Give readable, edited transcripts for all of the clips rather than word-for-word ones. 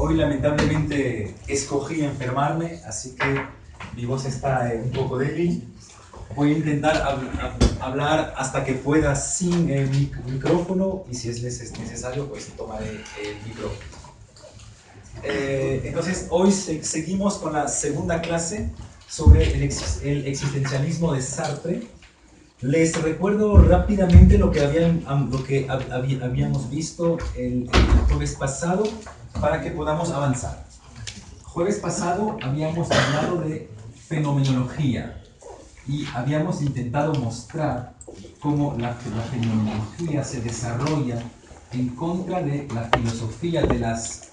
Hoy lamentablemente escogí enfermarme, así que mi voz está un poco débil. Voy a intentar hablar hasta que pueda sin micrófono y si es necesario pues tomaré el micrófono. Entonces hoy seguimos con la segunda clase sobre el existencialismo de Sartre. Les recuerdo rápidamente lo que habíamos visto el jueves pasado para que podamos avanzar. Jueves pasado habíamos hablado de fenomenología y habíamos intentado mostrar cómo la fenomenología se desarrolla en contra de la filosofía de las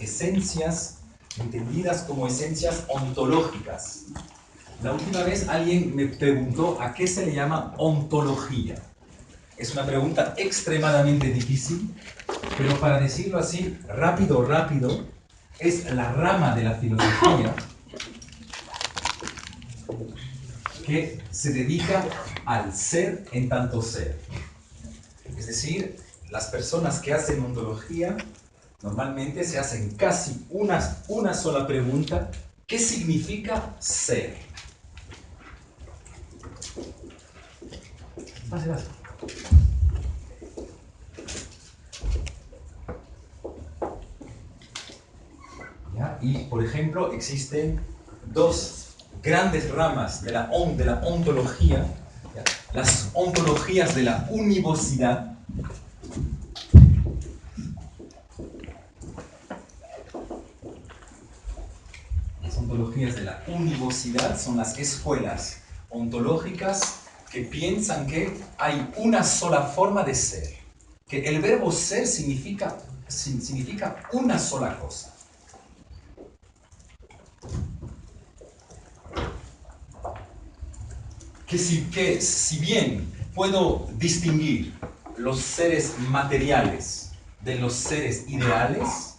esencias entendidas como esencias ontológicas. La última vez alguien me preguntó a qué se le llama ontología. Es una pregunta extremadamente difícil, pero para decirlo así, rápido, es la rama de la filosofía que se dedica al ser en tanto ser. Es decir, las personas que hacen ontología normalmente se hacen casi una sola pregunta: ¿qué significa ser? Pase. ¿Ya? Y, por ejemplo, existen dos grandes ramas de la ontología, ¿ya? Las ontologías de la univocidad. Las ontologías de la univocidad son las escuelas ontológicas que piensan que hay una sola forma de ser, que el verbo ser significa una sola cosa. Que si bien puedo distinguir los seres materiales de los seres ideales,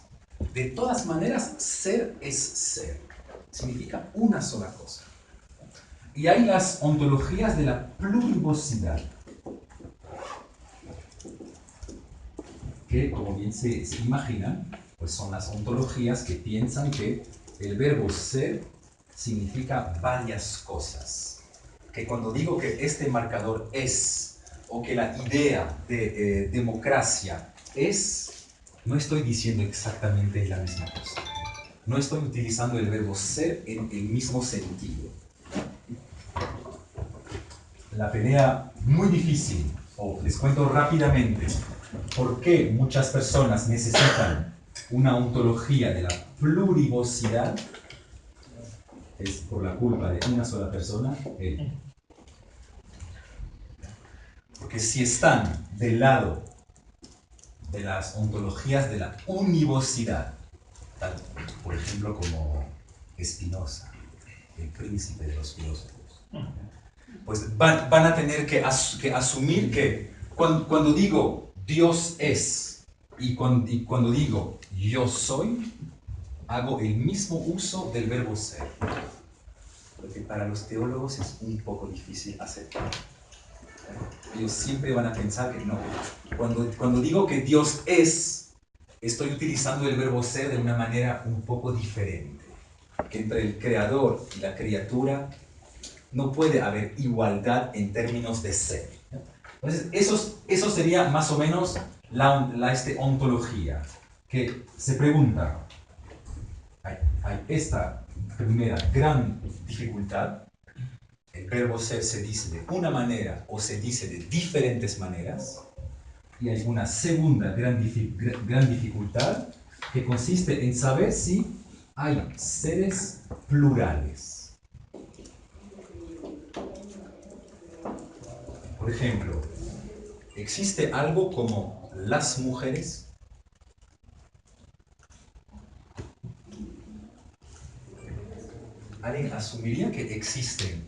de todas maneras ser es ser, significa una sola cosa. Y hay las ontologías de la plurivocidad, que, como bien se imaginan, pues son las ontologías que piensan que el verbo ser significa varias cosas. Que cuando digo que este marcador es, o que la idea de democracia es, no estoy diciendo exactamente la misma cosa. No estoy utilizando el verbo ser en el mismo sentido. La pelea muy difícil, les cuento rápidamente por qué muchas personas necesitan una ontología de la plurivocidad. Es por la culpa de una sola persona, él. Porque si están del lado de las ontologías de la univocidad, tal, por ejemplo, como Spinoza, el príncipe de los filósofos, pues van a tener que asumir que cuando digo Dios es y cuando digo yo soy, hago el mismo uso del verbo ser. Lo que para los teólogos es un poco difícil aceptar. Ellos siempre van a pensar que no. Cuando digo que Dios es, estoy utilizando el verbo ser de una manera un poco diferente. Que entre el creador y la criatura no puede haber igualdad en términos de ser. Entonces, eso sería más o menos la ontología, que se pregunta, hay esta primera gran dificultad: el verbo ser se dice de una manera o se dice de diferentes maneras, y hay una segunda gran dificultad que consiste en saber si hay seres plurales. Por ejemplo, ¿existe algo como las mujeres? ¿Alguien asumiría que existe,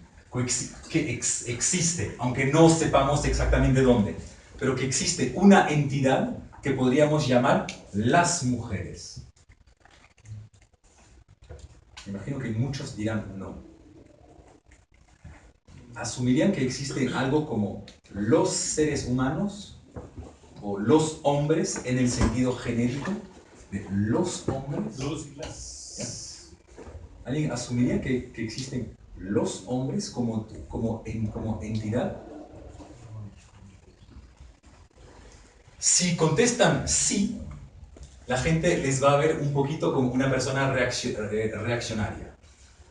aunque no sepamos exactamente dónde, pero que existe una entidad que podríamos llamar las mujeres? Me imagino que muchos dirán no. ¿Asumirían que existe algo como los seres humanos o los hombres en el sentido genérico? de los hombres. Los y las. ¿Alguien asumiría que existen los hombres como entidad? Si contestan sí, la gente les va a ver un poquito como una persona reaccionaria.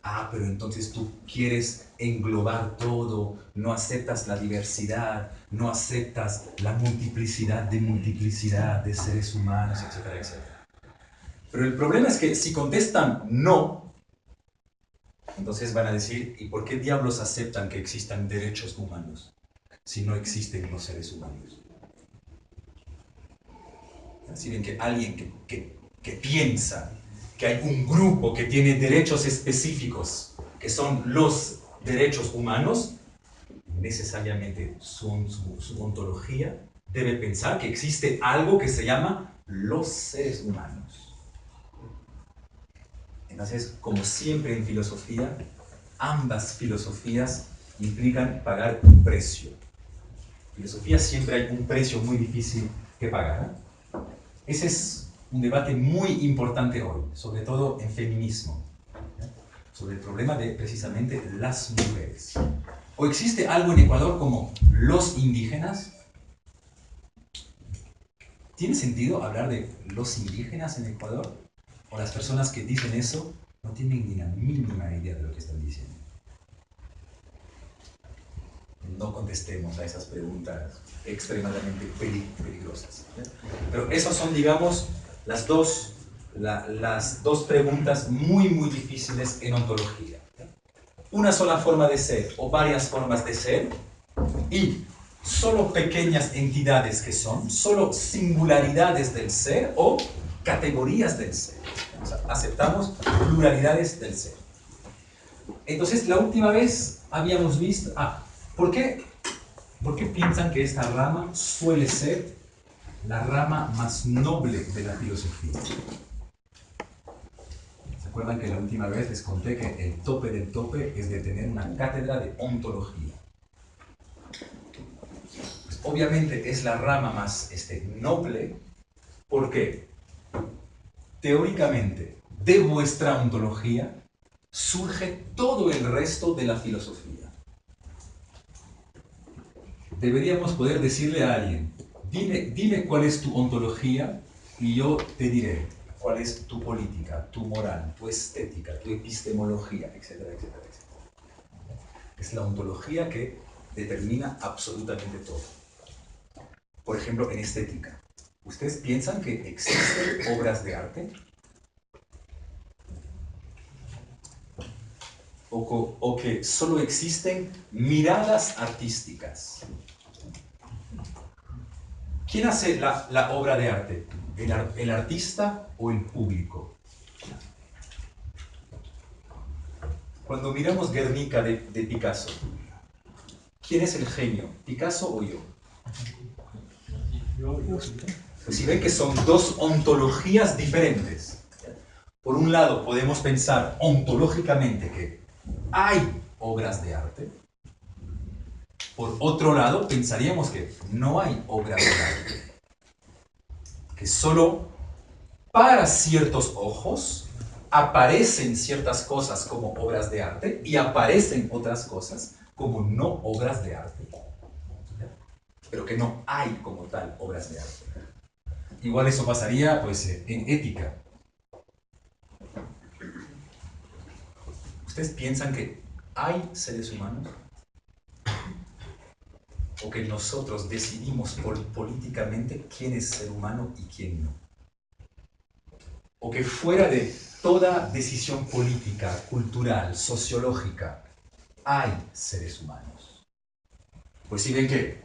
Ah, pero entonces tú quieres englobar todo, no aceptas la diversidad, no aceptas la multiplicidad de seres humanos, etcétera, etcétera. Pero el problema es que si contestan no, entonces van a decir, ¿y por qué diablos aceptan que existan derechos humanos si no existen los seres humanos? Si ven que alguien que piensa que hay un grupo que tiene derechos específicos, que son los derechos humanos, necesariamente su ontología debe pensar que existe algo que se llama los seres humanos. Entonces, como siempre en filosofía, ambas filosofías implican pagar un precio. En filosofía siempre hay un precio muy difícil que pagar. Ese es un debate muy importante hoy, sobre todo en feminismo, sobre el problema de precisamente las mujeres. ¿O existe algo en Ecuador como los indígenas? ¿Tiene sentido hablar de los indígenas en Ecuador? ¿O las personas que dicen eso no tienen ni la mínima idea de lo que están diciendo? No contestemos a esas preguntas extremadamente peligrosas. Pero esas son, digamos, las dos preguntas muy difíciles en ontología. Una sola forma de ser o varias formas de ser y solo pequeñas entidades que son, solo singularidades del ser o categorías del ser. O sea, aceptamos pluralidades del ser. Entonces, la última vez habíamos visto... ¿Por qué piensan que esta rama suele ser la rama más noble de la filosofía? ¿Se acuerdan que la última vez les conté que el tope del tope es de tener una cátedra de ontología? Pues obviamente es la rama más noble porque teóricamente de vuestra ontología surge todo el resto de la filosofía. Deberíamos poder decirle a alguien, dime cuál es tu ontología y yo te diré cuál es tu política, tu moral, tu estética, tu epistemología, etcétera, etcétera, etcétera. Es la ontología que determina absolutamente todo. Por ejemplo, en estética. ¿Ustedes piensan que existen obras de arte? O que solo existen miradas artísticas. ¿Quién hace la obra de arte? ¿El artista o el público? Cuando miramos Guernica de Picasso, ¿quién es el genio? ¿Picasso o yo? Pues si ven que son dos ontologías diferentes. Por un lado podemos pensar ontológicamente que hay obras de arte. Por otro lado, pensaríamos que no hay obras de arte. Que solo para ciertos ojos aparecen ciertas cosas como obras de arte y aparecen otras cosas como no obras de arte. Pero que no hay como tal obras de arte. Igual eso pasaría pues en ética. ¿Ustedes piensan que hay seres humanos? ¿O que nosotros decidimos políticamente quién es ser humano y quién no? ¿O que fuera de toda decisión política, cultural, sociológica, hay seres humanos? Pues si ven que,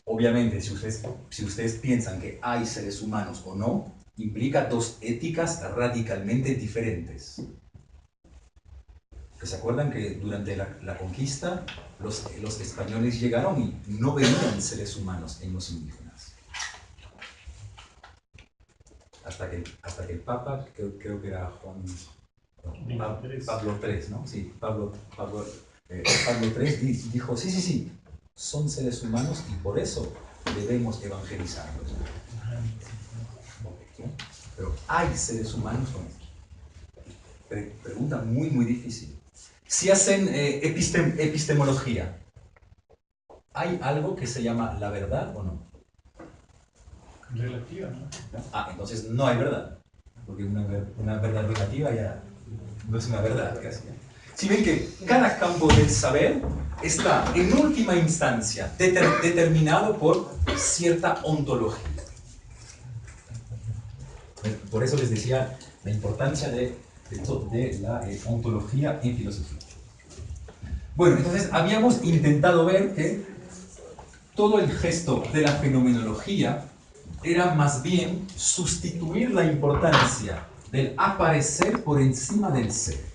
obviamente, si ustedes piensan que hay seres humanos o no, implica dos éticas radicalmente diferentes. ¿Se acuerdan que durante la conquista los españoles llegaron y no veían seres humanos en los indígenas? Hasta que el Papa, creo que era Pablo III, ¿no? Sí, Pablo III dijo, sí, son seres humanos y por eso debemos evangelizarlos. Pero ¿hay seres humanos o no? Pregunta muy, muy difícil. Si hacen epistemología, ¿hay algo que se llama la verdad o no? Relativa, ¿no? Entonces no hay verdad. Porque una verdad relativa ya no es una verdad casi. Si ven que cada campo del saber está en última instancia determinado por cierta ontología. Por eso les decía la importancia de la ontología en filosofía. Bueno, entonces habíamos intentado ver que todo el gesto de la fenomenología era más bien sustituir la importancia del aparecer por encima del ser.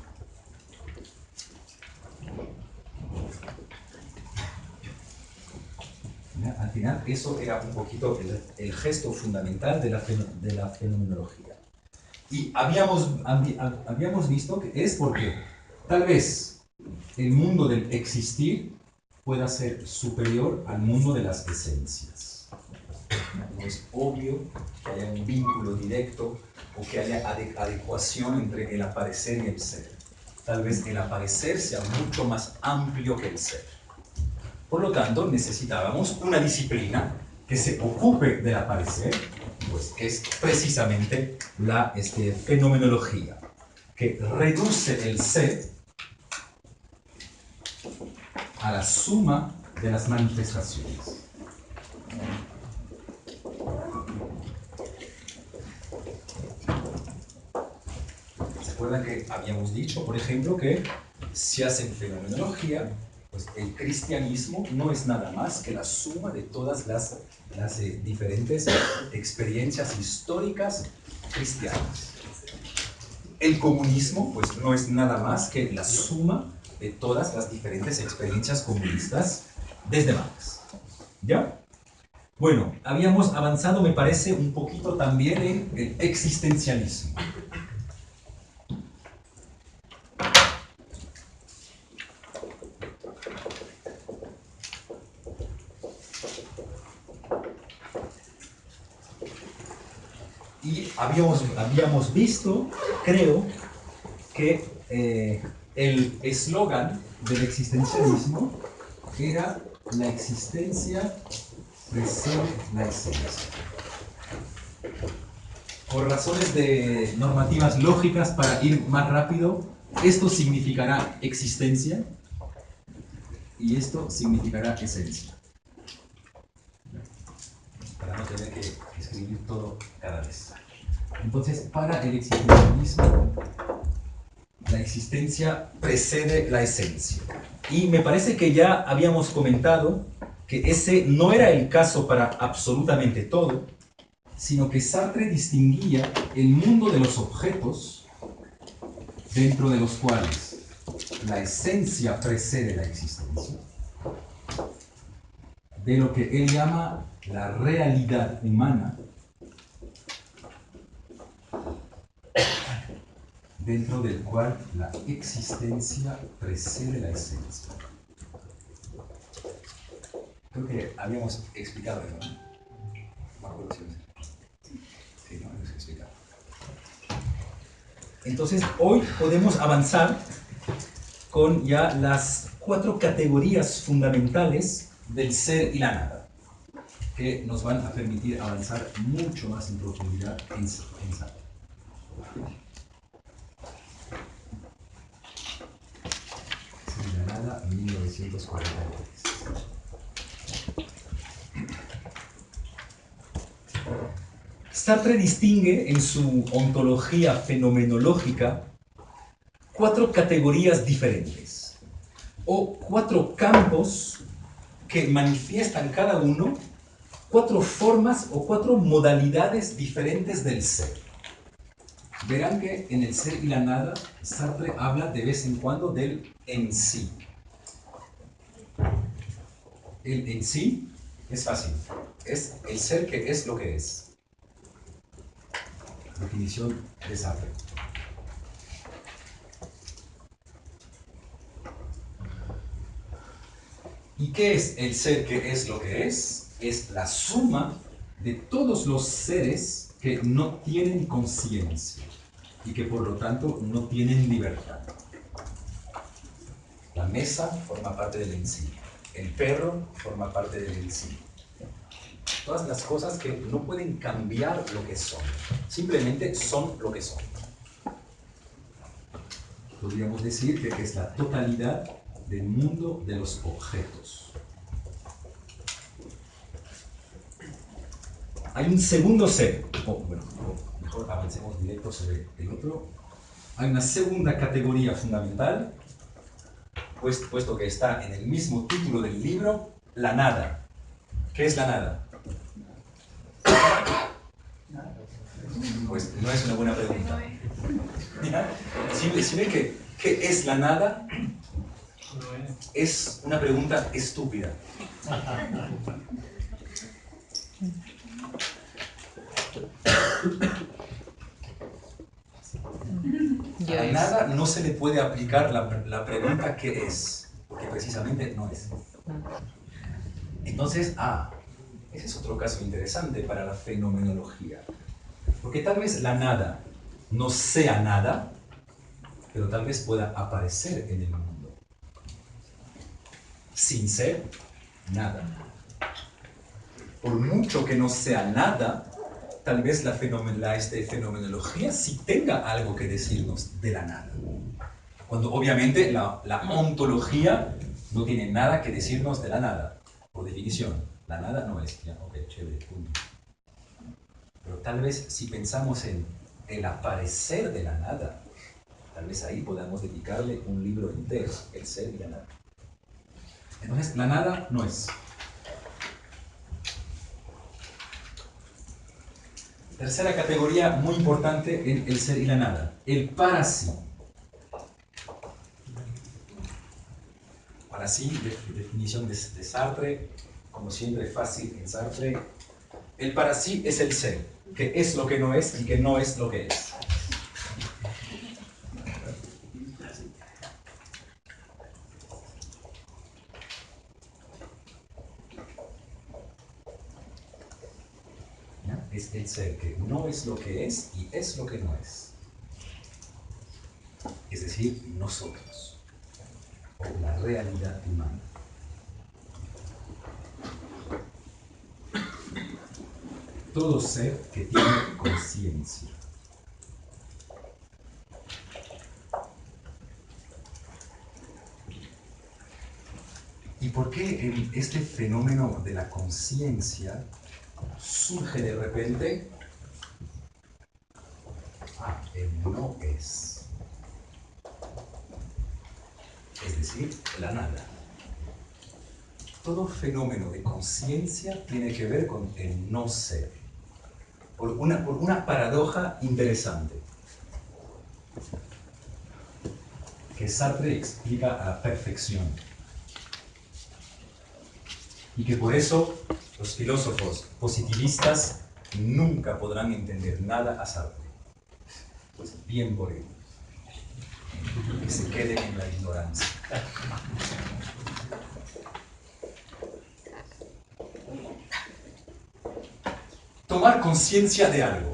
Al final, eso era un poquito el gesto fundamental de la fenomenología. Y habíamos visto que es porque tal vez el mundo del existir pueda ser superior al mundo de las esencias. No es obvio que haya un vínculo directo o que haya adecuación entre el aparecer y el ser. Tal vez el aparecer sea mucho más amplio que el ser. Por lo tanto, necesitábamos una disciplina que se ocupe del aparecer, pues que es precisamente la fenomenología, que reduce el ser a la suma de las manifestaciones. ¿Se acuerdan que habíamos dicho, por ejemplo, que si hacen fenomenología, pues el cristianismo no es nada más que la suma de todas las diferentes experiencias históricas cristianas? El comunismo, pues no es nada más que la suma de todas las diferentes experiencias comunistas desde Marx. ¿Ya? Bueno, habíamos avanzado, me parece, un poquito también en el existencialismo. Y habíamos visto, creo, que el eslogan del existencialismo era la existencia precede la esencia. Por razones de normativas lógicas, para ir más rápido, esto significará existencia y esto significará esencia. Para no tener que escribir todo cada vez. Entonces, para el existencialismo, la existencia precede la esencia. Y me parece que ya habíamos comentado que ese no era el caso para absolutamente todo, sino que Sartre distinguía el mundo de los objetos, dentro de los cuales la esencia precede la existencia, de lo que él llama la realidad humana, dentro del cual la existencia precede la esencia. Creo que habíamos explicado eso, ¿no? No me acuerdo si sí, no habíamos explicado. Entonces, hoy podemos avanzar con ya las 4 categorías fundamentales del ser y la nada, que nos van a permitir avanzar mucho más en profundidad en Sartre. Granada, 1943. Sartre distingue en su ontología fenomenológica 4 categorías diferentes, o 4 campos que manifiestan cada uno 4 formas o 4 modalidades diferentes del ser. Verán que en el ser y la nada, Sartre habla de vez en cuando del en sí. El en sí es fácil. Es el ser que es lo que es. Definición de Sartre. ¿Y qué es el ser que es lo que es? Es la suma de todos los seres que no tienen conciencia y que por lo tanto no tienen libertad. La mesa forma parte del en sí. El perro forma parte del en sí. Todas las cosas que no pueden cambiar lo que son. Simplemente son lo que son. Podríamos decir que es la totalidad del mundo de los objetos. Hay un segundo ser. Mejor avancemos directo sobre el otro. Hay una segunda categoría fundamental, puesto que está en el mismo título del libro, la nada. ¿Qué es la nada? Pues no es una buena pregunta. Si ven que ¿qué es la nada? Es una pregunta estúpida. A la nada no se le puede aplicar la pregunta ¿qué es? Porque precisamente no es. Entonces, ese es otro caso interesante para la fenomenología. Porque tal vez la nada no sea nada, pero tal vez pueda aparecer en el mundo. Sin ser nada. Por mucho que no sea nada, tal vez la fenomenología sí tenga algo que decirnos de la nada. Cuando obviamente la ontología no tiene nada que decirnos de la nada. Por definición, la nada no es. Ya, ok, chévere, punto. Pero tal vez si pensamos en el aparecer de la nada, tal vez ahí podamos dedicarle un libro entero, el ser y la nada. Entonces, la nada no es. Tercera categoría muy importante en el ser y la nada, el para sí. Para sí, definición de Sartre, como siempre fácil en Sartre, el para sí es el ser, que es lo que no es y que no es lo que es. ¿Ya? Es el ser que no es lo que es y es lo que no es. Es decir, nosotros, o la realidad humana. Todo ser que tiene conciencia. ¿Y por qué este fenómeno de la conciencia surge de repente? El no es. Es decir, la nada. Todo fenómeno de conciencia tiene que ver con el no ser. Por una paradoja interesante que Sartre explica a la perfección y que por eso los filósofos positivistas nunca podrán entender nada a Sartre. Pues bien por ello, que se queden en la ignorancia. Tomar conciencia de algo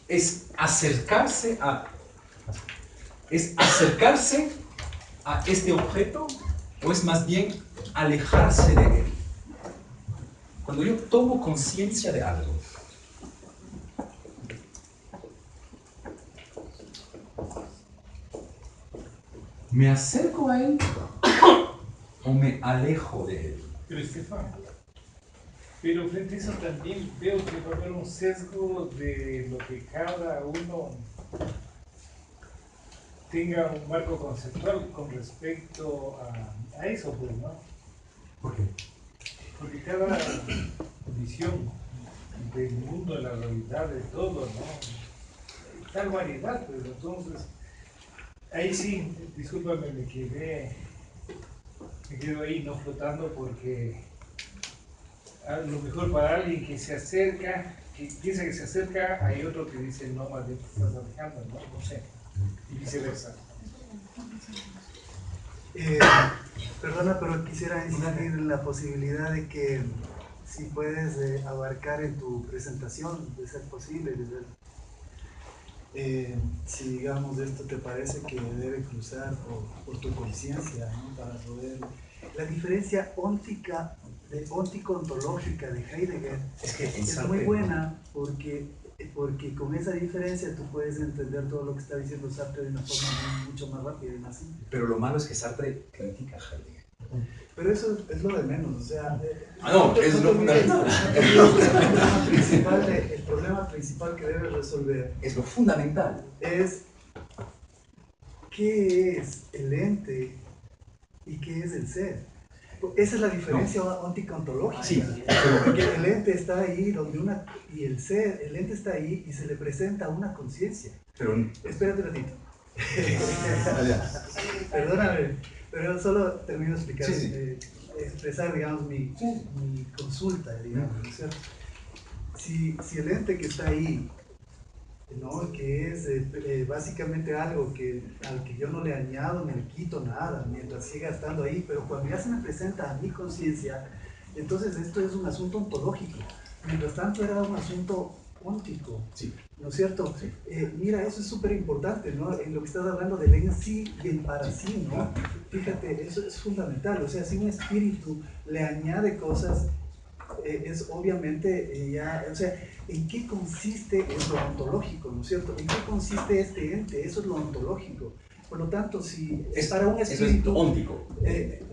es acercarse a este objeto o es más bien alejarse de él. Cuando yo tomo conciencia de algo, ¿me acerco a él o me alejo de él? Pero Estefan, pero frente a eso también veo que va a haber un sesgo de lo que cada uno tenga un marco conceptual con respecto a eso, pues, ¿no? ¿Por qué? Porque cada visión del mundo, de la realidad, de todo, ¿no? Tal variedad, pues, entonces, ahí sí, discúlpame, me quedo ahí, no flotando, porque a lo mejor para alguien que se acerca, que piensa que se acerca, hay otro que dice, no, más bien te estás alejando, ¿no? No sé, y viceversa. Perdona, pero quisiera insistir en la posibilidad de que si puedes abarcar en tu presentación, de ser posible, si digamos esto te parece que debe cruzar por tu conciencia, ¿no? Para poder... La diferencia óntico-ontológica de Heidegger es muy buena porque con esa diferencia tú puedes entender todo lo que está diciendo Sartre de una forma mucho más rápida y más simple. Pero lo malo es que Sartre critica a Heidegger. Pero eso es lo de menos, o sea... no, es lo fundamental. El problema principal que debes resolver es lo fundamental. Es qué es el ente y qué es el ser. Esa es la diferencia óntico-ontológica. Sí, porque el ente está ahí y el ser, el ente está ahí y se le presenta una conciencia. Pero... Espérate un ratito. Perdóname, pero solo termino de explicar, expresar, digamos, mi consulta, digamos, ¿no es cierto? Si el ente que está ahí, ¿no? Que es básicamente algo al que yo no le añado ni le quito nada mientras siga estando ahí, pero cuando ya se me presenta a mi conciencia, entonces esto es un asunto ontológico. Mientras tanto era un asunto óntico, ¿no es cierto? Sí. Mira, eso es súper importante, ¿no? En lo que estás hablando del en sí y el para sí, ¿no? Fíjate, eso es fundamental. O sea, si un espíritu le añade cosas, es obviamente ya, o sea, ¿en qué consiste es lo ontológico, ¿no es cierto? ¿En qué consiste este ente? Eso es lo ontológico. Por lo tanto, si es para un espíritu... Eso es lo óntico.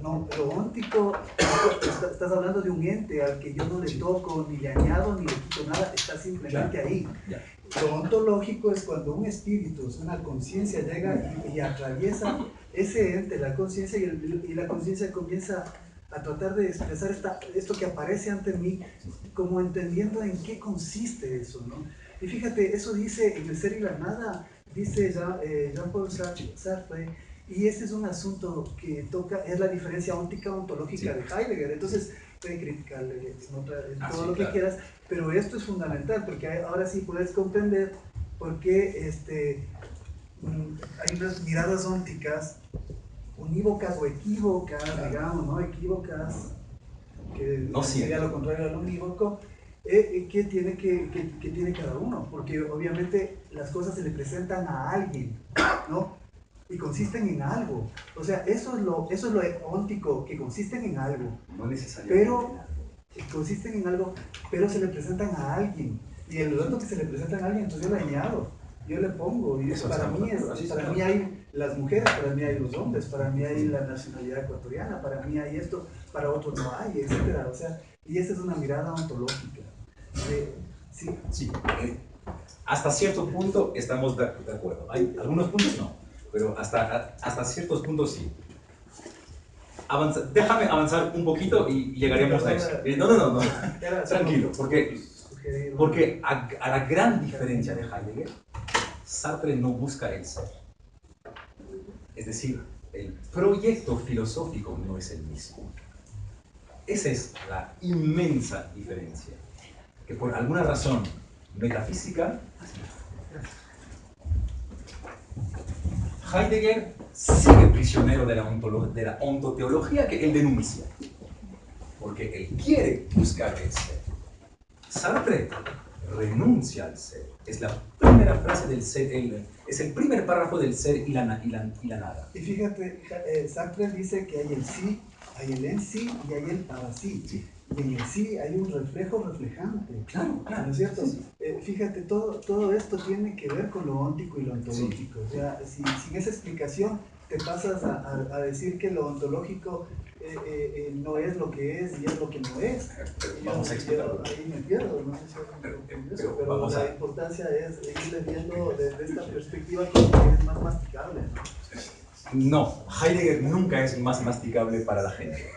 No, lo óntico, estás hablando de un ente al que yo no le toco, ni le añado, ni le quito nada, está simplemente ahí. Ya. Lo ontológico es cuando un espíritu, una conciencia llega y atraviesa ese ente, la conciencia, y la conciencia comienza a tratar de expresar esto que aparece ante mí, como entendiendo en qué consiste eso, ¿no? Y fíjate, eso dice en El ser y la nada, dice Jean-Paul Sartre, y este es un asunto que toca, es la diferencia óntica-ontológica de Heidegger. Entonces, puede criticarle todo lo que quieras, pero esto es fundamental, porque ahora sí puedes comprender por qué hay unas miradas ónticas unívocas o equívocas, digamos, ¿no? Equívocas, que no sería lo contrario al unívoco, ¿qué tiene cada uno? Porque obviamente las cosas se le presentan a alguien, ¿no? Y consisten en algo. O sea, eso es lo óntico, que consisten en algo. No necesariamente. Pero consisten en algo, pero se le presentan a alguien. Y el rato que se le presentan a alguien, entonces yo le añado, yo le pongo. Y eso para mí hay las mujeres, para mí hay los hombres, para mí hay la nacionalidad ecuatoriana, para mí hay esto, para otros no hay, etc. O sea, y esa es una mirada ontológica. Sí. Hasta cierto punto estamos de acuerdo. Hay algunos puntos no, pero hasta ciertos puntos sí. Déjame avanzar un poquito y llegaremos a eso. No. Tranquilo, porque a la gran diferencia de Heidegger, Sartre no busca el ser. Es decir, el proyecto filosófico no es el mismo. Esa es la inmensa diferencia. Que por alguna razón metafísica, Heidegger sigue prisionero de la ontoteología que él denuncia, porque él quiere buscar el ser. Sartre renuncia al ser. Es la primera frase del ser, es el primer párrafo del ser y la nada. Y fíjate, Sartre dice que hay el sí, hay el en sí y hay el para sí. Y en el sí hay un reflejo reflejante. Claro. ¿No es cierto? Sí. Fíjate, todo esto tiene que ver con lo óntico y lo ontológico. O sea, sin esa explicación te pasas a decir que lo ontológico no es lo que es y es lo que no es. Vamos a explicarlo. Ahí me pierdo, no sé si pero la importancia es irle viendo desde esta perspectiva que es más masticable, ¿no? No, Heidegger nunca es más masticable para la gente.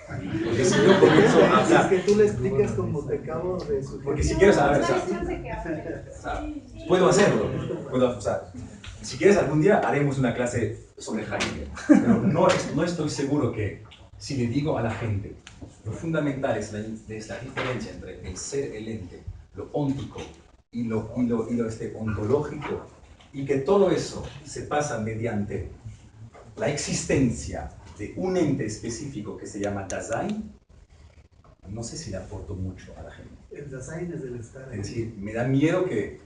Porque si yo comienzo a hablar... Es que tú le explicas como te acabo de sugerir. Porque si quieres saber, puedo hacerlo. Si quieres algún día haremos una clase sobre Heidegger. Pero no estoy seguro que si le digo a la gente, lo fundamental es la diferencia entre el ser, el ente, lo óntico y lo ontológico, y que todo eso se pasa mediante la existencia de un ente específico que se llama Dasein, no sé si le aporto mucho a la gente. El design es del estar. Es decir, me da miedo que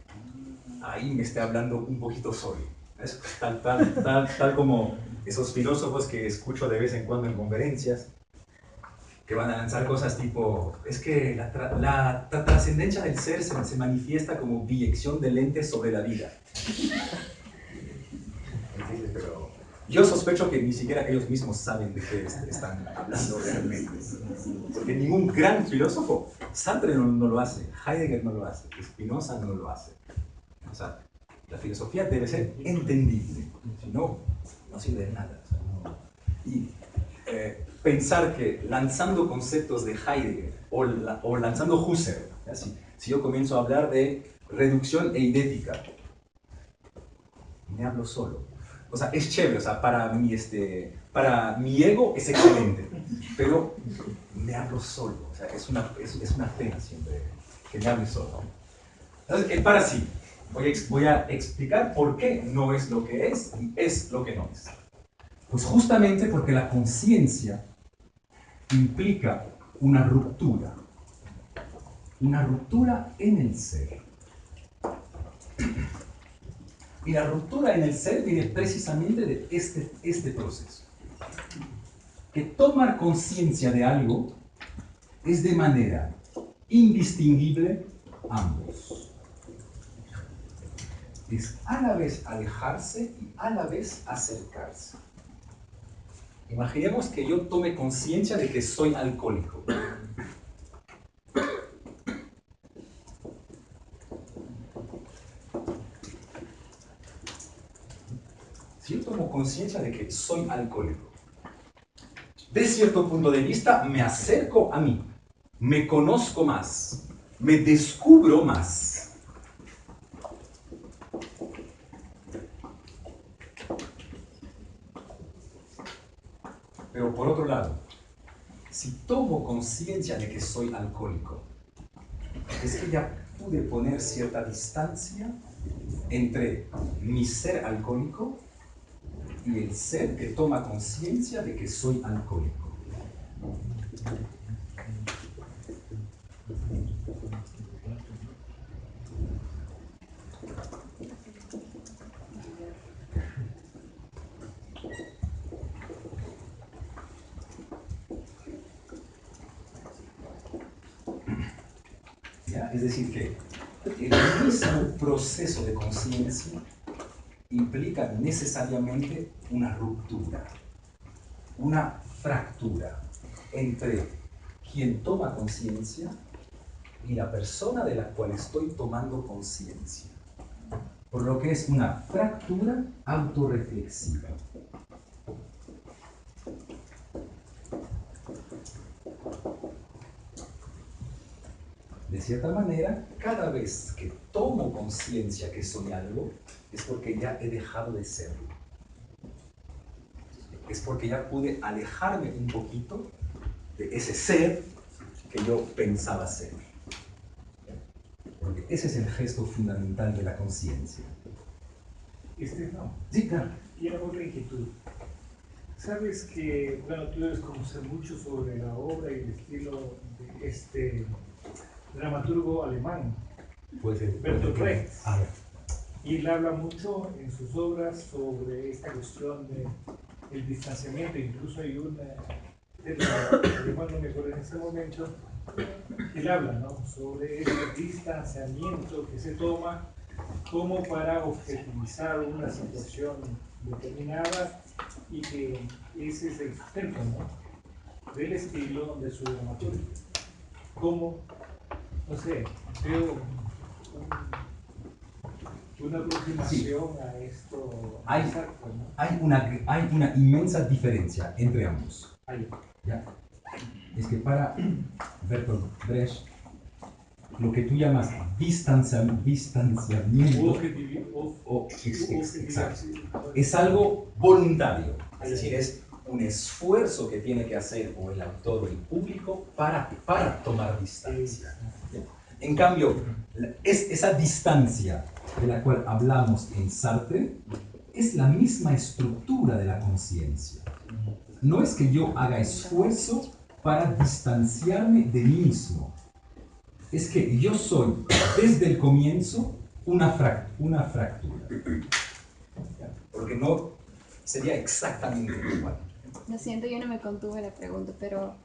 ahí me esté hablando un poquito solo. Es tal como esos filósofos que escucho de vez en cuando en conferencias, que van a lanzar cosas tipo, es que la trascendencia del ser se manifiesta como biyección de lentes sobre la vida. Pero yo sospecho que ni siquiera ellos mismos saben de qué están hablando realmente. Porque ningún gran filósofo, Sartre no lo hace, Heidegger no lo hace, Spinoza no lo hace. O sea, la filosofía debe ser entendible, si no, no sirve de nada. O sea, no. Y pensar que lanzando conceptos de Heidegger o lanzando Husserl, si yo comienzo a hablar de reducción eidética, me hablo solo. O sea, es chévere, o sea, para mi ego es excelente, pero me hablo solo. O sea, es una pena siempre que me hable solo. Entonces, el para sí. Voy a explicar por qué no es lo que es y es lo que no es. Pues justamente porque la conciencia implica una ruptura en el ser. Y la ruptura en el ser viene precisamente de este proceso. Que tomar conciencia de algo es de manera indistinguible ambos. Es a la vez alejarse y a la vez acercarse. Imaginemos que yo tome conciencia de que soy alcohólico. Si yo tomo conciencia de que soy alcohólico, de cierto punto de vista me acerco a mí, me conozco más, me descubro más. Pero por otro lado, si tomo conciencia de que soy alcohólico, es que ya pude poner cierta distancia entre mi ser alcohólico y el ser que toma conciencia de que soy alcohólico. ¿Ya? Es decir, que el mismo proceso de conciencia implica necesariamente una ruptura, una fractura entre quien toma conciencia y la persona de la cual estoy tomando conciencia. Por lo que es una fractura autorreflexiva. De cierta manera, cada vez que tomo conciencia que soy algo, es porque ya he dejado de serlo. Es porque ya pude alejarme un poquito de ese ser que yo pensaba ser. Porque ese es el gesto fundamental de la conciencia. No. Sí, claro. Y una otra inquietud. Sabes que, bueno, tú debes conocer mucho sobre la obra y el estilo de este dramaturgo alemán, Bertolt Brecht. Y él habla mucho en sus obras sobre esta cuestión del distanciamiento. Incluso hay un alemán, no me acuerdo en este momento, él habla, ¿no?, sobre ese distanciamiento que se toma como para objetivizar una situación determinada, y que ese es el sustento, ¿no?, del estilo de su dramaturgia. Como, no sé, veo una aproximación a esto. Exacto, ¿no? Hay una inmensa diferencia entre ambos. ¿Ya? Es que para Bertolt Brecht, lo que tú llamas distanciamiento es algo voluntario, es decir, es un esfuerzo que tiene que hacer o el autor o el público para tomar distancia. En cambio, esa distancia de la cual hablamos en Sartre es la misma estructura de la conciencia. No es que yo haga esfuerzo para distanciarme de mí mismo. Es que yo soy, desde el comienzo, una fractura. Porque no sería exactamente igual. Lo siento, yo no me contuve la pregunta, pero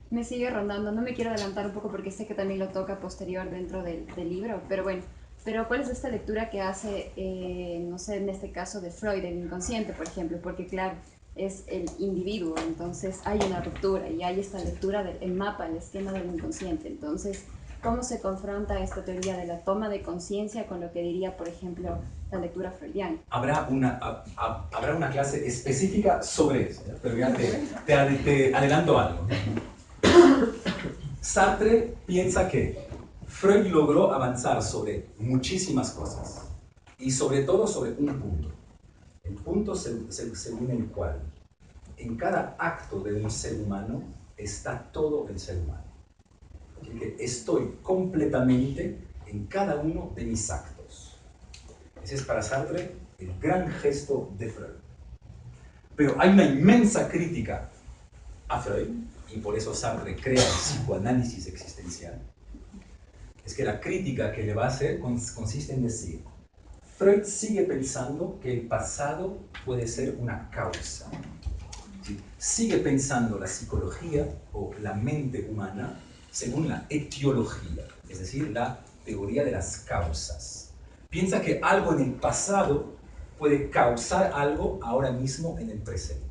me sigue rondando. No me quiero adelantar un poco porque sé que también lo toca posterior dentro del libro, pero bueno. Pero ¿cuál es esta lectura que hace, no sé, en este caso de Freud, el inconsciente, por ejemplo? Porque claro, es el individuo, entonces hay una ruptura y hay esta lectura del mapa, el esquema del inconsciente. Entonces, ¿cómo se confronta esta teoría de la toma de conciencia con lo que diría, por ejemplo, la lectura freudiana? Habrá una clase específica sobre eso, ¿ya? Pero ya te adelanto algo. Sartre piensa que Freud logró avanzar sobre muchísimas cosas y sobre todo sobre un punto. El punto según el cual en cada acto de un ser humano está todo el ser humano. Así que estoy completamente en cada uno de mis actos. Ese es para Sartre el gran gesto de Freud. Pero hay una inmensa crítica a Freud, y por eso Sartre crea el psicoanálisis existencial. Es que la crítica que le va a hacer consiste en decir: Freud sigue pensando que el pasado puede ser una causa. ¿Sí? Sigue pensando la psicología o la mente humana según la etiología, es decir, la teoría de las causas. Piensa que algo en el pasado puede causar algo ahora mismo en el presente.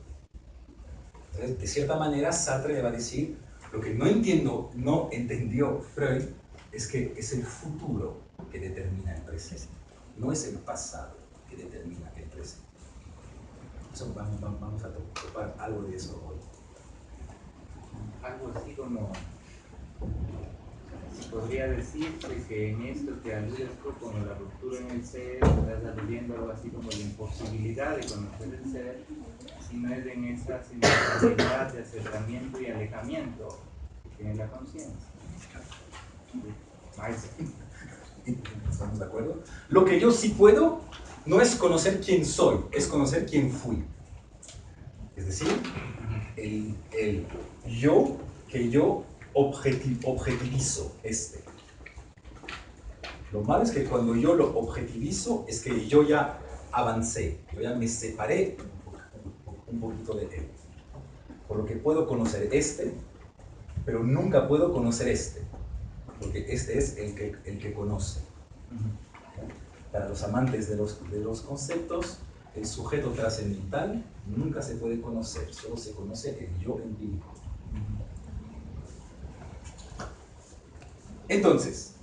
Entonces, de cierta manera, Sartre le va a decir: lo que no entendió Freud es que es el futuro que determina el presente, no es el pasado que determina el presente. Eso vamos a topar algo de eso hoy. Algo así como, se podría decirse que en esto que aludes tú como la ruptura en el ser, estás aludiendo algo así como la imposibilidad de conocer el ser, sino es en esa simultaneidad de acercamiento y alejamiento que tiene la conciencia. ¿Estamos de acuerdo? Lo que yo sí puedo no es conocer quién soy, es conocer quién fui. Es decir, el yo que yo objetivizo este. Lo malo es que cuando yo lo objetivizo es que yo ya avancé, yo ya me separé un poquito de él. Por lo que puedo conocer este, pero nunca puedo conocer este, porque este es el que conoce. Para los amantes de los conceptos, el sujeto trascendental nunca se puede conocer, solo se conoce el yo empírico. Entonces,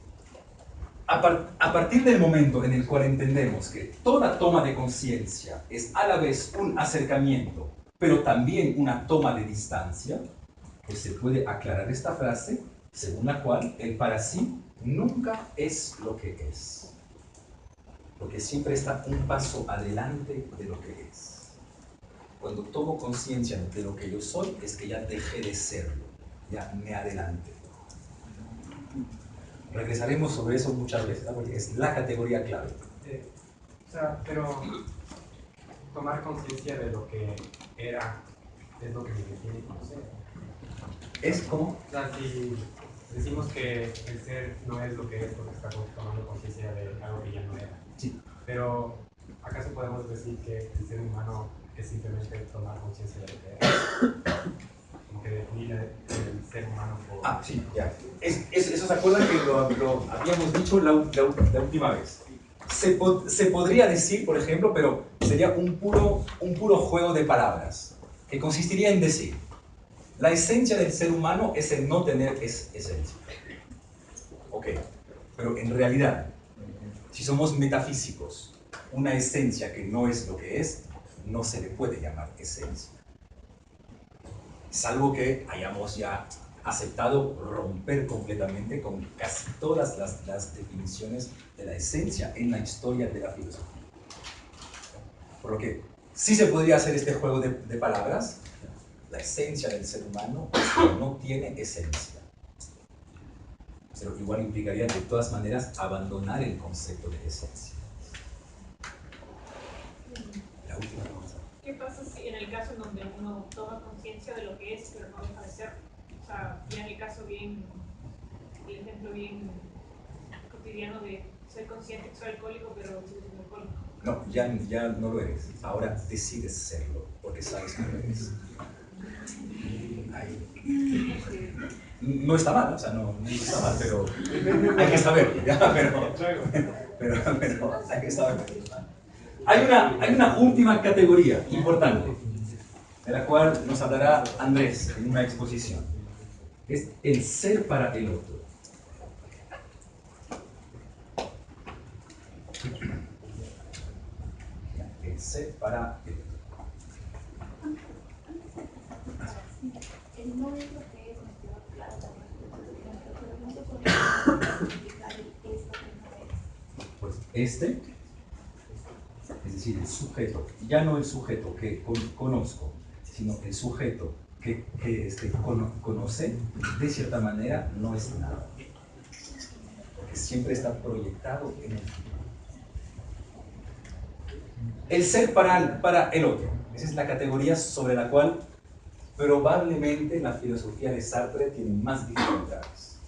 a partir del momento en el cual entendemos que toda toma de conciencia es a la vez un acercamiento, pero también una toma de distancia, pues se puede aclarar esta frase, según la cual el para sí nunca es lo que es, porque siempre está un paso adelante de lo que es. Cuando tomo conciencia de lo que yo soy, es que ya dejé de serlo, ya me adelanté. Regresaremos sobre eso muchas veces, ¿no? Porque es la categoría clave. Pero tomar conciencia de lo que era es lo que me define como ser. ¿Es como? O sea, si decimos que el ser no es lo que es porque está tomando conciencia de algo que ya no era. Sí. Pero, ¿acaso podemos decir que el ser humano es simplemente tomar conciencia de lo que es? Como que definir el ser humano por... Ah, sí, ya. Eso se acuerdan que lo habíamos dicho la última vez. Se podría decir, por ejemplo, pero sería un puro juego de palabras, que consistiría en decir: la esencia del ser humano es el no tener esencia. Ok, pero en realidad, si somos metafísicos, una esencia que no es lo que es, no se le puede llamar esencia. Salvo que hayamos ya aceptado romper completamente con casi todas las definiciones de la esencia en la historia de la filosofía. Por lo que sí se podría hacer este juego de palabras. La esencia del ser humano es que no tiene esencia. Pero igual implicaría de todas maneras abandonar el concepto de esencia. La última cosa. ¿Qué pasa si en el caso en donde uno toma conciencia de lo que es, pero no deja de ser? O sea, ya en el caso bien, el ejemplo bien cotidiano de soy consciente que soy alcohólico, pero sigo siendo alcohólico. No, ya no lo eres. Ahora decides serlo, porque sabes que lo eres. Ahí. No está mal, o sea, no está mal, pero hay que saber, ya, pero hay que saber. Hay una última categoría importante, de la cual nos hablará Andrés en una exposición. Es el ser para el otro. El ser para el otro. El no es lo que es, me quedó claro también. Pero no se puede explicar el esto que no es. Pues este, es decir, el sujeto, ya no el sujeto que conozco, sino el sujeto que conoce, de cierta manera no es nada. Porque siempre está proyectado en el futuro. El ser para el otro. Esa es la categoría sobre la cual probablemente la filosofía de Sartre tiene más dificultades.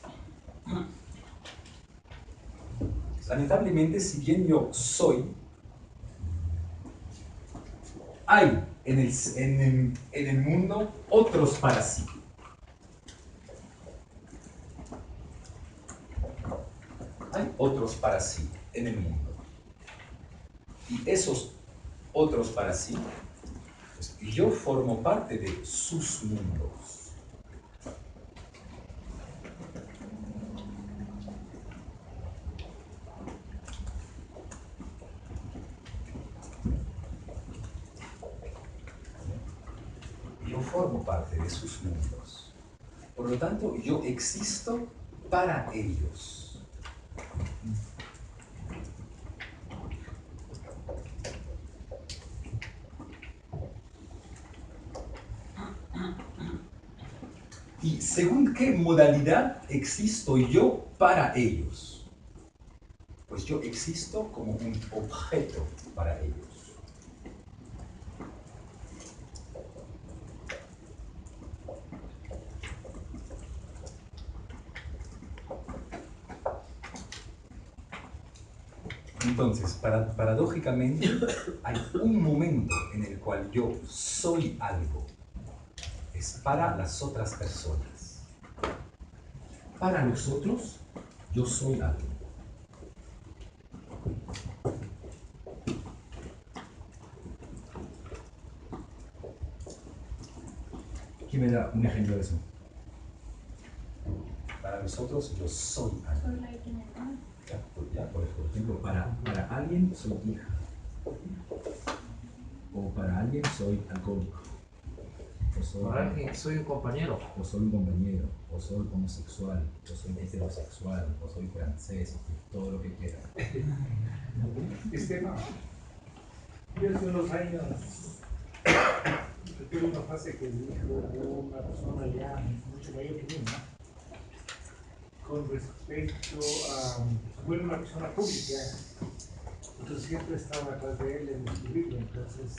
Lamentablemente, si bien yo soy, hay en el mundo otros para sí. Hay otros para sí en el mundo. Y esos otros para sí, pues yo formo parte de sus mundos. Yo formo parte de sus mundos. Por lo tanto, yo existo para ellos. ¿Y según qué modalidad existo yo para ellos? Pues yo existo como un objeto para ellos. Entonces, paradójicamente, hay un momento en el cual yo soy algo. Es para las otras personas. Para los otros, yo soy algo. ¿Quién me da un ejemplo de eso? Para los otros, yo soy algo. Por ejemplo, para alguien soy hija. O para alguien soy alcohólico. Para alguien soy un compañero. O soy un compañero, o soy homosexual, o soy heterosexual, o soy francés, todo lo que quiera. Yo hace unos años recuerdo una frase que dijo una persona ya mucho mayor que mí, ¿no? Con respecto a, bueno, una persona pública, entonces siempre estaba atrás de él en escribirlo, entonces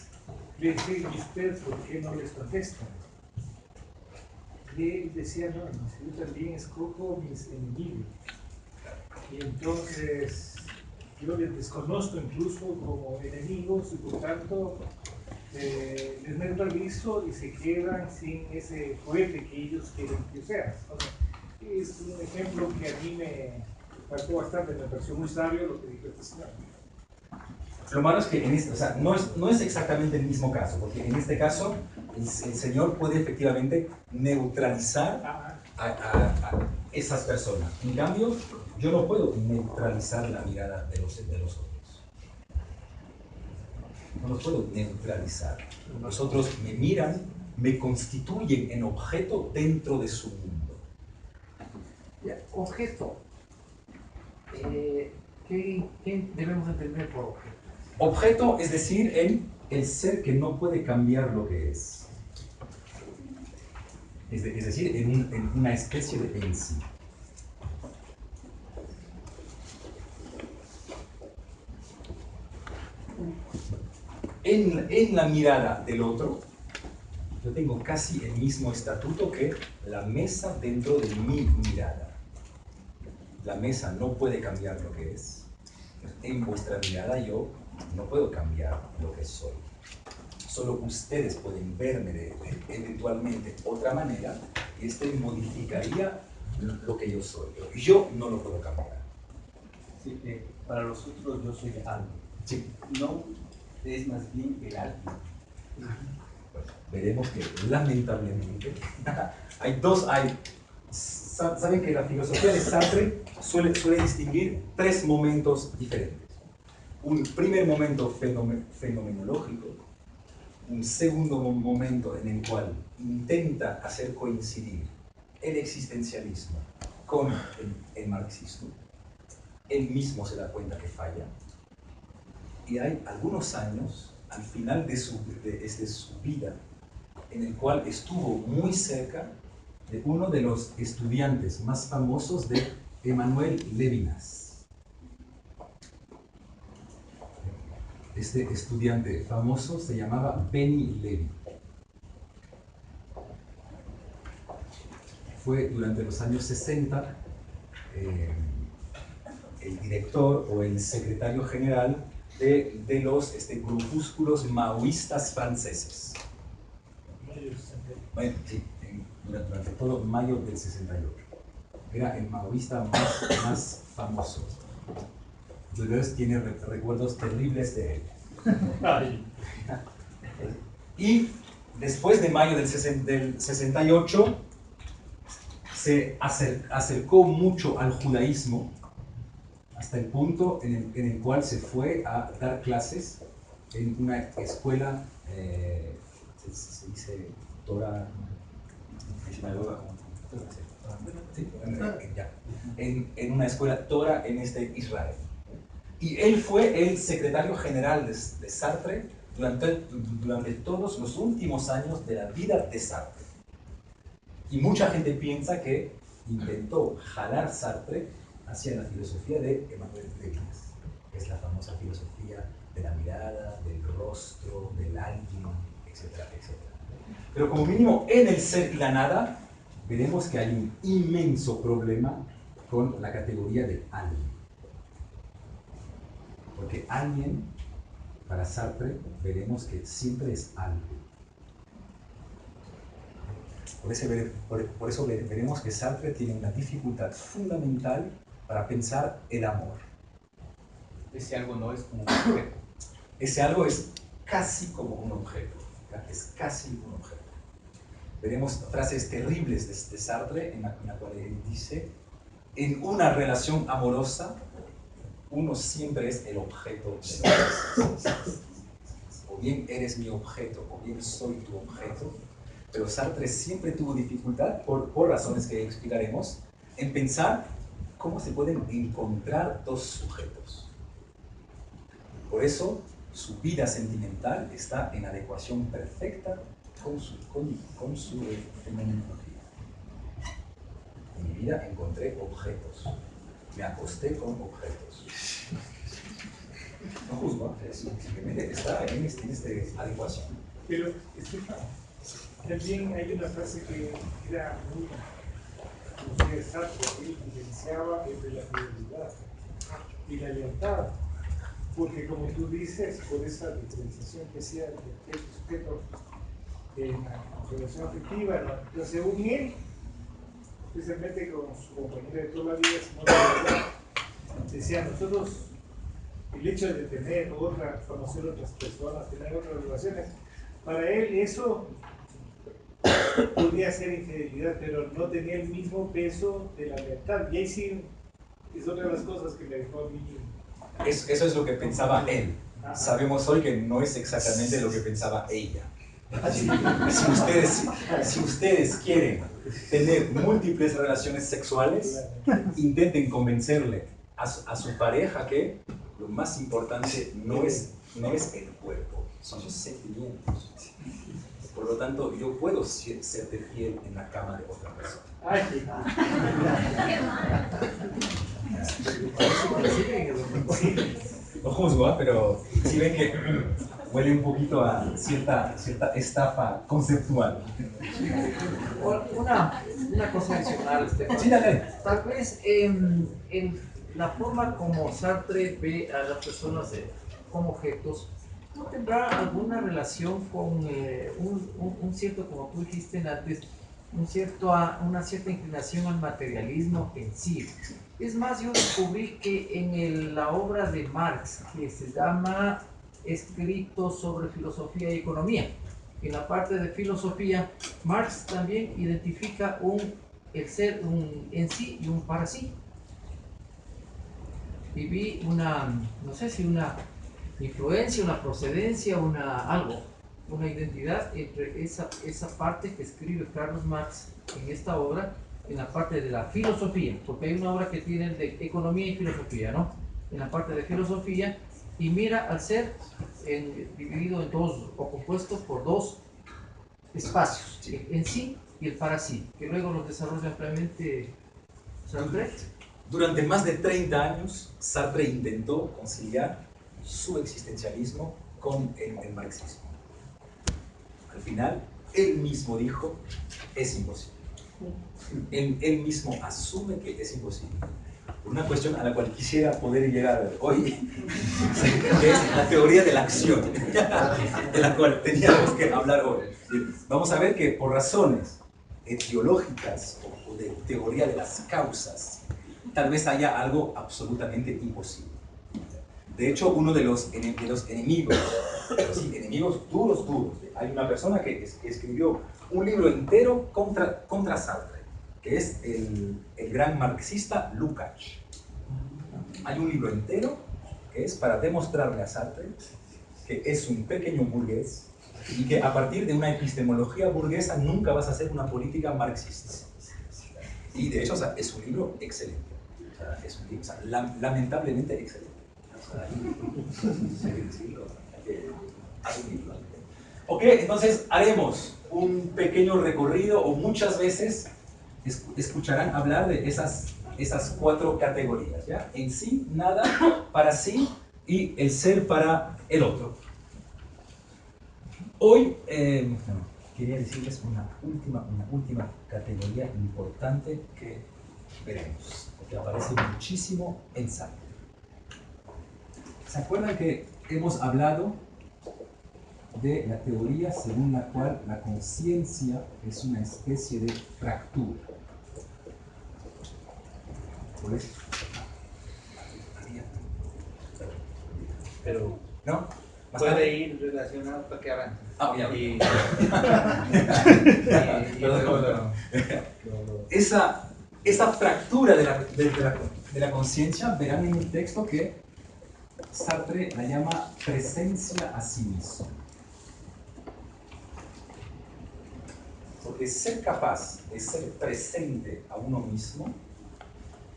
le decía, ¿y ustedes por qué no les contestan? Y él decía, no, yo también escojo mis enemigos. Y entonces yo les desconozco incluso como enemigos y por tanto les neutralizo y se quedan sin ese juguete que ellos quieren que sea. O sea, es un ejemplo que a mí me marcó bastante, me pareció muy sabio lo que dijo este señor. Lo malo es que o sea, no es exactamente el mismo caso, porque en este caso el Señor puede efectivamente neutralizar a esas personas. En cambio, yo no puedo neutralizar la mirada de los otros. No los puedo neutralizar. Los otros me miran, me constituyen en objeto dentro de su mundo. Objeto. ¿Qué debemos entender por objeto? Objeto es decir, el ser que no puede cambiar lo que es. Es decir, en una especie de en sí. En la mirada del otro, Yo tengo casi el mismo estatuto que la mesa dentro de mi mirada. La mesa no puede cambiar lo que es. En vuestra mirada yo no puedo cambiar lo que soy. Solo ustedes pueden verme de eventualmente otra manera y modificaría lo que yo soy. Yo no lo puedo cambiar. Sí, para los otros yo soy algo. Sí. No es más bien el algo. Pues, veremos que lamentablemente saben que la filosofía de Sartre suele distinguir tres momentos diferentes. Un primer momento fenomenológico, un segundo momento en el cual intenta hacer coincidir el existencialismo con el marxismo. Él mismo se da cuenta que falla. Y hay algunos años, al final de su vida, en el cual estuvo muy cerca de uno de los estudiantes más famosos de Emmanuel Levinas. Este estudiante famoso se llamaba Benny Levy. Fue durante los años 60 el director o el secretario general de los grupúsculos maoístas franceses. Bueno, sí, durante todo mayo del 68. Era el maoísta más famoso. Deleuze tiene recuerdos terribles de él. Y después de mayo del 68, se acercó mucho al judaísmo, hasta el punto en el cual se fue a dar clases en una escuela, se dice Torah, en una escuela Torah en Israel. Y él fue el secretario general de Sartre durante todos los últimos años de la vida de Sartre. Y mucha gente piensa que intentó jalar Sartre hacia la filosofía de Emmanuel Levinas, que es la famosa filosofía de la mirada, del rostro, del alguien, etcétera, etcétera. Pero como mínimo en el ser y la nada, veremos que hay un inmenso problema con la categoría de alguien. Porque alguien, para Sartre, veremos que siempre es algo. Por eso veremos que Sartre tiene una dificultad fundamental para pensar el amor. Ese algo no es como un objeto. Ese algo es casi como un objeto. Es casi un objeto. Veremos frases terribles de Sartre en la cual él dice: en una relación amorosa, uno siempre es el objeto de los demás. O bien eres mi objeto, o bien soy tu objeto. Pero Sartre siempre tuvo dificultad, por razones que explicaremos, en pensar cómo se pueden encontrar dos sujetos. Por eso, su vida sentimental está en adecuación perfecta con su fenomenología. En mi vida encontré objetos. Me acosté con objetos. No juzgo, simplemente está en esta adecuación. Pero, Estefan, también hay una frase que era muy interesante, que él diferenciaba entre la fidelidad y la lealtad, porque como tú dices, por esa diferenciación que hacía del sujeto en la relación afectiva, ¿no? Entonces, según él, especialmente con su compañera de toda la vida, decía, nosotros, el hecho de tener conocer otras personas, tener otras relaciones, para él eso podría ser infidelidad, pero no tenía el mismo peso de la lealtad. Y ahí sí es otra de las cosas que me dejó a mí. Eso es lo que pensaba él. Ajá. Sabemos hoy que no es exactamente lo que pensaba ella. Si ustedes quieren tener múltiples relaciones sexuales, intenten convencerle a su pareja que lo más importante no es el cuerpo, son los sentimientos. Por lo tanto, yo puedo serte fiel en la cama de otra persona. Ay, Sí, lo juzgo, pero si ven que huele un poquito a cierta estafa conceptual. Una cosa adicional, Estefan. Sí, dale. Tal vez en la forma como Sartre ve a las personas como objetos, ¿no tendrá alguna relación con un cierto, como tú dijiste antes, una cierta inclinación al materialismo en sí? Es más, yo descubrí que en la obra de Marx, que se llama Escritos sobre Filosofía y Economía, en la parte de filosofía, Marx también identifica el ser un en sí y un para sí. Y vi no sé si una influencia, una procedencia, una identidad entre esa parte que escribe Carlos Marx en esta obra, en la parte de la filosofía, porque hay una obra que tiene de economía y filosofía, ¿no? En la parte de filosofía, y mira al ser dividido en dos, o compuesto por dos espacios, el en sí y el para sí, que luego los desarrolla ampliamente Sartre. Durante más de 30 años, Sartre intentó conciliar su existencialismo con el marxismo. Al final, él mismo dijo, es imposible. Él mismo asume que es imposible. Una cuestión a la cual quisiera poder llegar hoy, que es la teoría de la acción, de la cual teníamos que hablar hoy. Vamos a ver que por razones etiológicas o de teoría de las causas, tal vez haya algo absolutamente imposible. De hecho, uno de los enemigos, sí, enemigos duros, hay una persona que escribió un libro entero contra Sartre, que es el gran marxista Lukács. Hay un libro entero que es para demostrarle a Sartre que es un pequeño burgués y que a partir de una epistemología burguesa nunca vas a hacer una política marxista. Y de hecho, o sea, es un libro excelente. O sea, es un libro, o sea, lamentablemente excelente. O sea, hay que decirlo, hay que asumirlo. Ok, entonces haremos un pequeño recorrido, o muchas veces escucharán hablar de esas 4 categorías, ¿ya? En sí, nada, para sí y el ser para el otro. Hoy quería decirles una última categoría importante que veremos, porque aparece muchísimo en Sartre. ¿Se acuerdan que hemos hablado de la teoría según la cual la conciencia es una especie de fractura? Por eso. Pero ¿no? puede ir relacionado para que avance. Ah, ya. Y esa fractura de la conciencia, verán en un texto que Sartre la llama presencia a sí mismo. Porque ser capaz de ser presente a uno mismo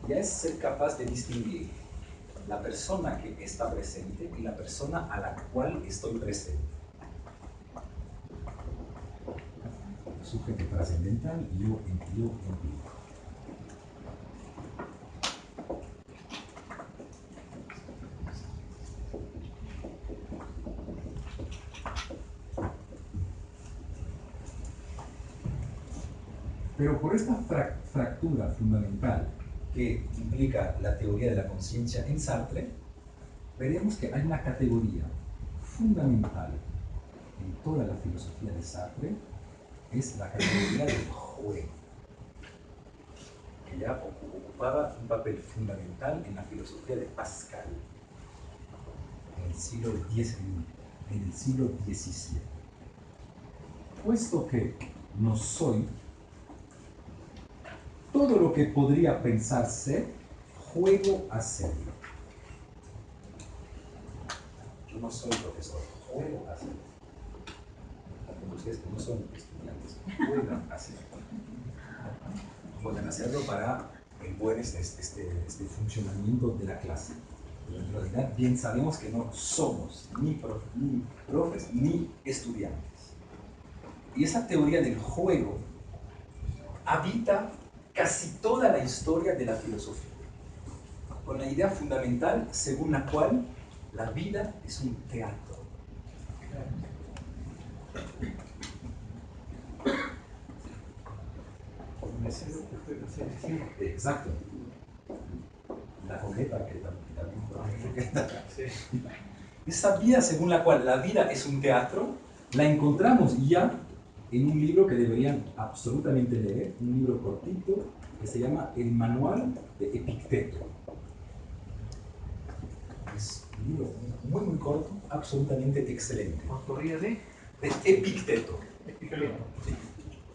ya es ser capaz de distinguir la persona que está presente y la persona a la cual estoy presente. Sujeto trascendental y yo empírico. Pero por esta fractura fundamental que implica la teoría de la conciencia en Sartre, veremos que hay una categoría fundamental en toda la filosofía de Sartre, es la categoría del juego, que ya ocupaba un papel fundamental en la filosofía de Pascal en el siglo XVII. Puesto que no soy todo lo que podría pensar ser, juego a serlo. Yo no soy profesor, juego a serlo. Ustedes que no son estudiantes, juegan a hacerlo. Pueden hacerlo para el buen funcionamiento de la clase. Pero en realidad bien sabemos que no somos ni profes ni estudiantes. Y esa teoría del juego habita casi toda la historia de la filosofía, con la idea fundamental según la cual la vida es un teatro. pero se decimos. Exacto. La coqueta que también. Sí. Esa vida según la cual la vida es un teatro, la encontramos ya en un libro que deberían absolutamente leer, un libro cortito que se llama El Manual de Epicteto. Es un libro muy corto, absolutamente excelente. Autoría de Epicteto. Pero,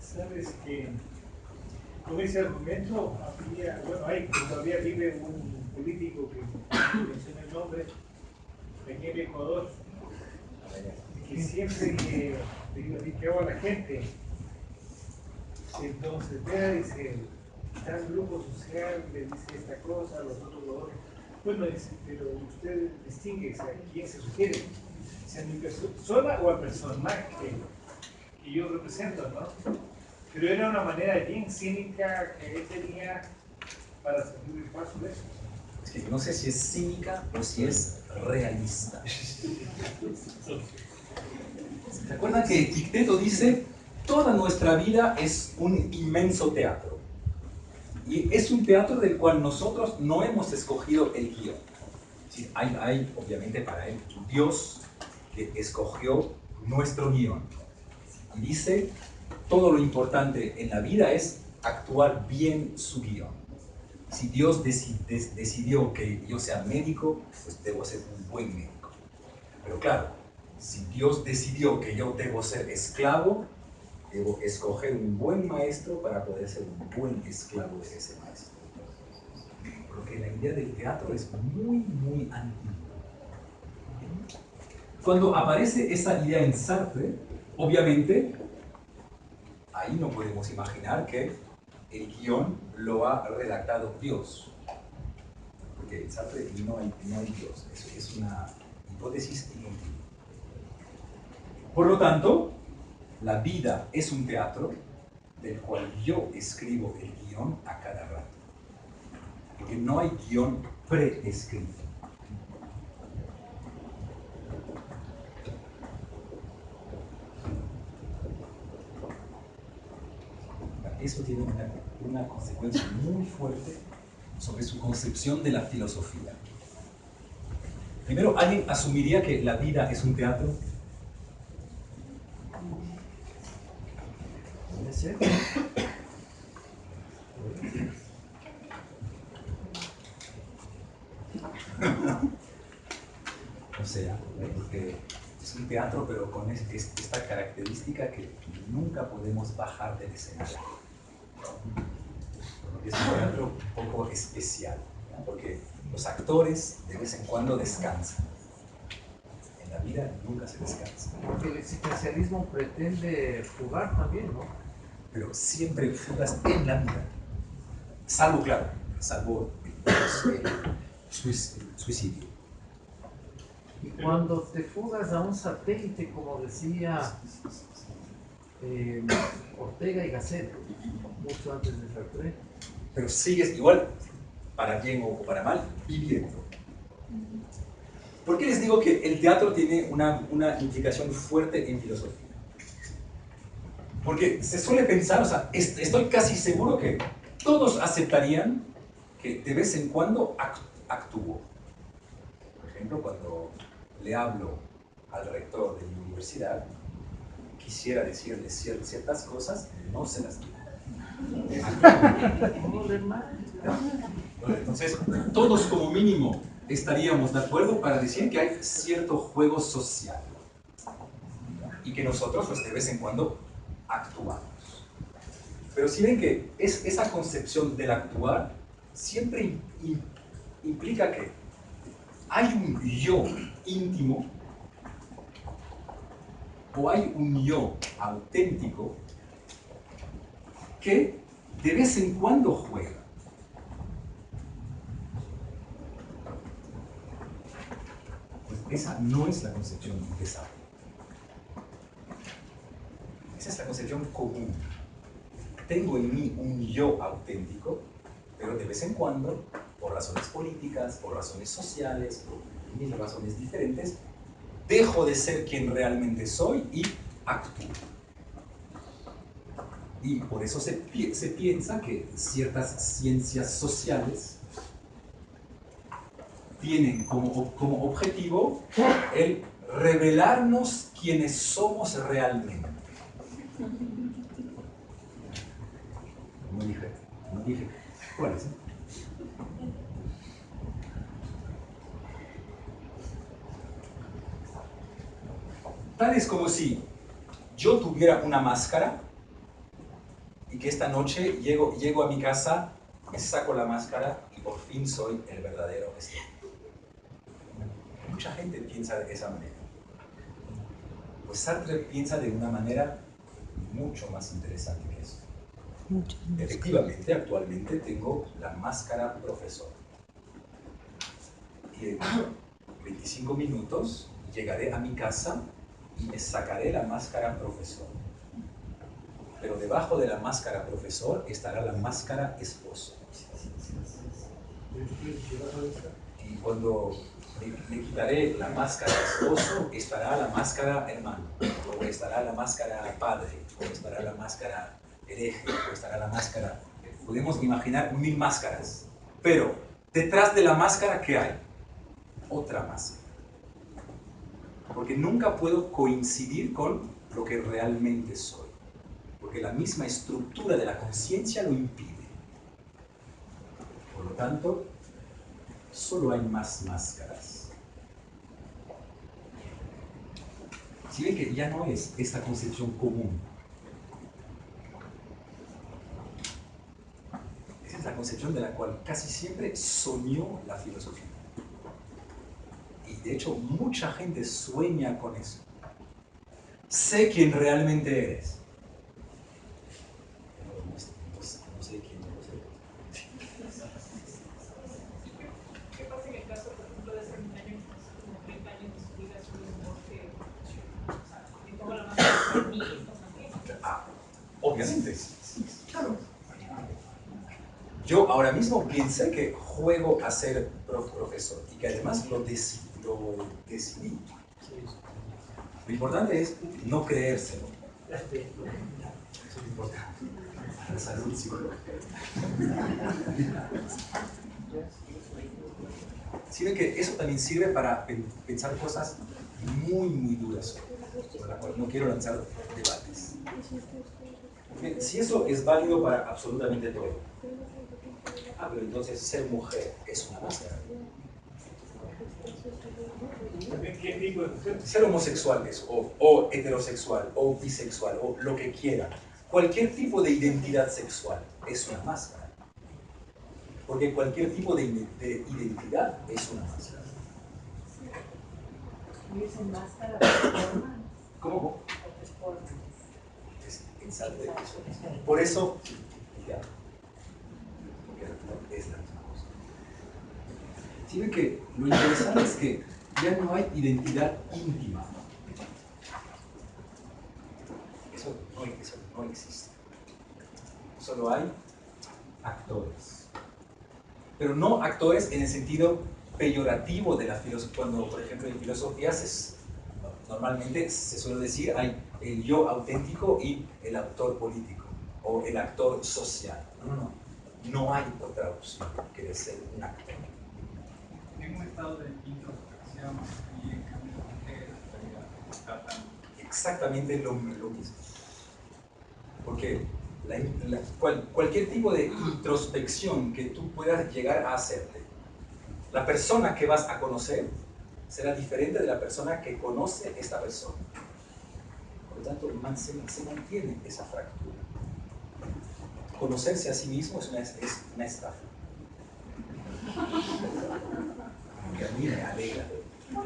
¿sabes que con ese argumento había, bueno, todavía vive un político que menciona el nombre, aquí en Ecuador, que siempre que criticaba a la gente, entonces vea, dice, tal grupo social le dice esta cosa a los otros jugadores. Bueno, dice, pero usted distingue a quién se refiere, si a mi persona o al personaje que yo represento, ¿no? Pero era una manera bien cínica que él tenía para salir el paso de eso. Es que no sé si es cínica o si es realista. ¿Se acuerdan que Epicteto dice, toda nuestra vida es un inmenso teatro? Y es un teatro del cual nosotros no hemos escogido el guión. Sí, hay obviamente para él Dios que escogió nuestro guión. Y dice, todo lo importante en la vida es actuar bien su guión. Si Dios decidió que yo sea médico, pues debo ser un buen médico. Pero claro, si Dios decidió que yo debo ser esclavo, debo escoger un buen maestro para poder ser un buen esclavo de ese maestro. Porque la idea del teatro es muy antigua. Cuando aparece esa idea en Sartre, obviamente, ahí no podemos imaginar que el guión lo ha redactado Dios. Porque en Sartre no hay Dios. Eso es una hipótesis inútil. Por lo tanto, la vida es un teatro del cual yo escribo el guión a cada rato. Porque no hay guión preescrito. Eso tiene una consecuencia muy fuerte sobre su concepción de la filosofía. Primero, ¿alguien asumiría que la vida es un teatro? ¿Puede ser? O sea, porque es un teatro, pero con esta característica que nunca podemos bajar del escenario. Porque es un teatro un poco especial, ¿no? Porque los actores de vez en cuando descansan. En la vida nunca se descansa. Porque el existencialismo pretende jugar también, ¿no? Pero siempre fugas en la vida. Salvo, claro, salvo el suicidio. Y cuando te fugas a un satélite, como decía Ortega y Gasset, mucho antes de Sartre. Pero sigues igual, para bien o para mal, viviendo. ¿Por qué les digo que el teatro tiene una implicación fuerte en filosofía? Porque se suele pensar, o sea, estoy casi seguro que todos aceptarían que de vez en cuando actúo. Por ejemplo, cuando le hablo al rector de mi universidad, quisiera decirle ciertas cosas, no se las digo. Entonces, todos como mínimo estaríamos de acuerdo para decir que hay cierto juego social y que nosotros pues, de vez en cuando actuamos. Pero si ven que esa concepción del actuar siempre implica que hay un yo íntimo o hay un yo auténtico que de vez en cuando juega. Pues esa no es la concepción de Sartre. Esa es la concepción común. Tengo en mí un yo auténtico, pero de vez en cuando, por razones políticas, por razones sociales, por mil razones diferentes, dejo de ser quien realmente soy y actúo. Y por eso se piensa que ciertas ciencias sociales tienen como objetivo el revelarnos quiénes somos realmente. No dije cuáles. Tal es como si yo tuviera una máscara y que esta noche llego a mi casa, me saco la máscara y por fin soy el verdadero Esteban. Mucha gente piensa de esa manera. Pues Sartre piensa de una manera mucho más interesante que eso. Efectivamente, actualmente tengo la máscara profesor. Y en 25 minutos llegaré a mi casa y me sacaré la máscara profesor. Pero debajo de la máscara profesor estará la máscara esposo. Y cuando me quitaré la máscara esposo, estará la máscara hermano, o estará la máscara padre, o estará la máscara hereje, o estará la máscara... Podemos imaginar 1000 máscaras, pero detrás de la máscara, ¿qué hay? Otra máscara. Porque nunca puedo coincidir con lo que realmente soy, porque la misma estructura de la conciencia lo impide. Por lo tanto, solo hay más máscaras. Si ven que ya no es esta concepción común. Esa es la concepción de la cual casi siempre soñó la filosofía. Y de hecho, mucha gente sueña con eso. Sé quién realmente eres. No sé quién no lo sé. ¿Qué pasa en el caso, por ejemplo, de ese año, como 30 años de su vida, su humor que, o sea, que pongo la mano de mí, Obviamente. Claro. Yo ahora mismo pienso que juego a ser profesor y que además lo decidí. Lo importante es no creérselo. Eso es importante. La salud psicológica. Sí, ve que eso también sirve para pensar cosas muy duras, sobre las cuales no quiero lanzar debates. Bien, si eso es válido para absolutamente todo, pero entonces ser mujer es una máscara. Ser homosexual es, o heterosexual, o bisexual, o lo que quiera. Cualquier tipo de identidad sexual es una máscara. Porque cualquier tipo de identidad es una máscara. ¿Y esa máscara de forma? ¿Cómo? Por eso, ya, es la misma cosa. Si ven que lo interesante es que ya no hay identidad íntima. Eso no existe. Solo hay actores. Pero no actores en el sentido peyorativo de la filosofía. Cuando, por ejemplo, en filosofía normalmente se suele decir hay el yo auténtico y el autor político o el actor social. No hay otra opción que de ser un actor. En un estado de introspección y en cambio tratan exactamente lo mismo. Porque cualquier tipo de introspección que tú puedas llegar a hacerte, la persona que vas a conocer será diferente de la persona que conoce esta persona. Por lo tanto, se mantiene esa fractura. Conocerse a sí mismo es una estafa. Que a mí me alegra. ¿Por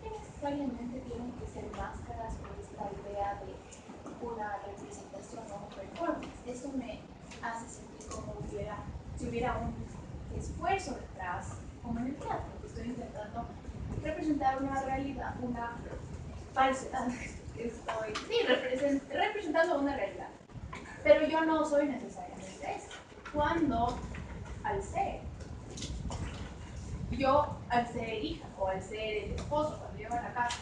qué necesariamente tienen que ser máscaras por esta idea de una representación o un performance? Eso me hace sentir como si hubiera un esfuerzo detrás, como en el teatro, que estoy intentando representar una realidad, una falsedad. Representando una realidad. Pero yo no soy necesariamente eso. Cuando, al ser hija o al ser el esposo, cuando llego a la casa,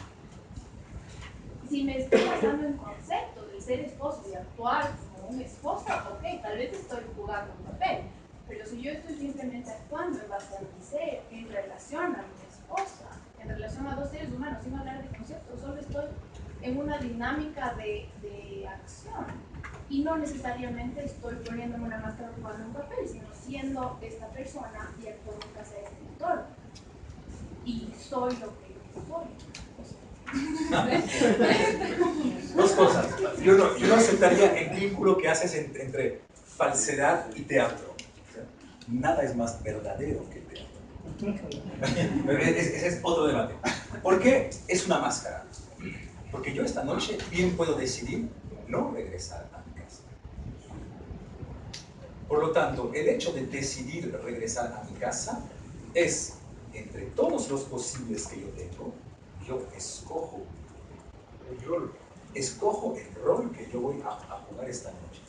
si me estoy basando en conceptos del ser esposo y actuar como un esposo, ok, tal vez estoy jugando un papel, pero si yo estoy simplemente actuando en base a mi ser, en relación a mi esposa, en relación a dos seres humanos, sin hablar de conceptos, solo estoy en una dinámica de acción y no necesariamente estoy poniéndome una máscara jugando un papel, sino siendo esta persona y actuando en base a este entorno. Y soy lo que soy. Dos cosas. Yo no aceptaría el vínculo que haces entre falsedad y teatro. O sea, nada es más verdadero que el teatro. Ese es otro debate. ¿Por qué es una máscara? Porque yo esta noche bien puedo decidir no regresar a mi casa. Por lo tanto, el hecho de decidir regresar a mi casa es, entre todos los posibles que yo tengo, yo escojo el rol que yo voy a jugar esta noche.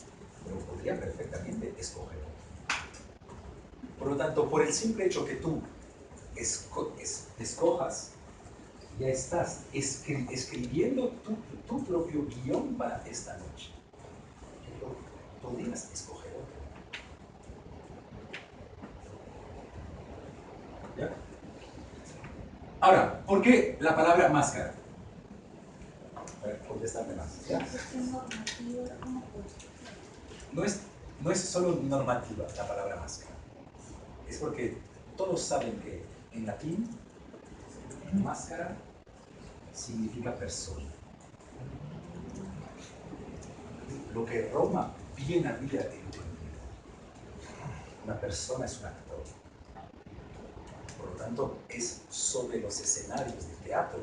Pero podría perfectamente escoger otro. Por lo tanto, por el simple hecho que tú escojas, ya estás escribiendo tu propio guión para esta noche. Podrías escoger otro. ¿Ya? Ahora, ¿por qué la palabra máscara? A ver, contestarme más. ¿Ya? No es solo normativa la palabra máscara. Es porque todos saben que en latín máscara significa persona. Lo que Roma bien había entendido. Una persona es un actor. Por lo tanto, es sobre los escenarios de teatro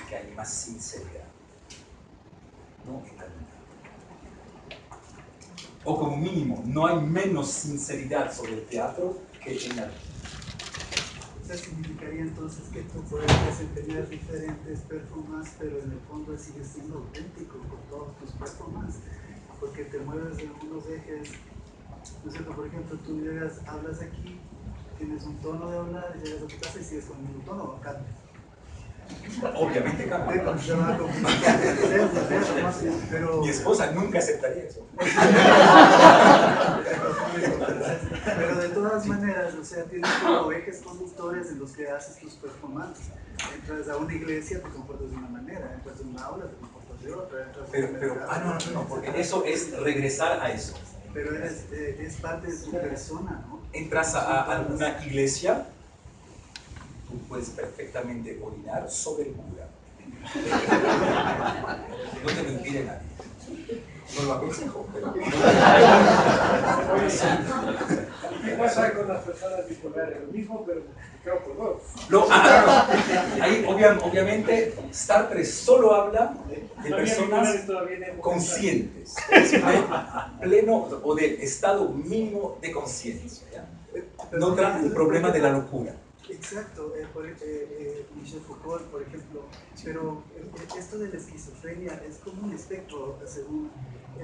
que hay más sinceridad. No en la vida. O como mínimo, no hay menos sinceridad sobre el teatro que en la vida. Eso significaría entonces que tú puedes desempeñar diferentes performances, pero en el fondo sigues siendo auténtico con todos tus performances, porque te mueves en unos ejes, ¿no es cierto? Por ejemplo, tú llegas, hablas aquí, tienes un tono de hablar, y llegas a tu casa y sigues con el mismo tono, cambia. Obviamente cambia. Pero mi esposa nunca aceptaría eso. Pero de todas maneras, o sea, tienes como ejes conductores en los que haces tus performances. Entras a una iglesia, te comportas de una manera, entras a una aula, te comportas de otra. No, porque eso es regresar a eso. Pero es parte de tu persona, ¿no? Entras a una iglesia, tú puedes perfectamente orinar sobre el cura. No te lo impide nadie. No lo aconsejo, pero... ¿Qué pasa con las personas bipolares? Lo mismo, pero multiplicado por dos. Ahí, obviamente, Sartre solo habla de personas conscientes, de pleno o de estado mínimo de conciencia. No trata el problema de la locura. Exacto, Michel Foucault, por ejemplo, pero esto de la esquizofrenia es como un espectro, según,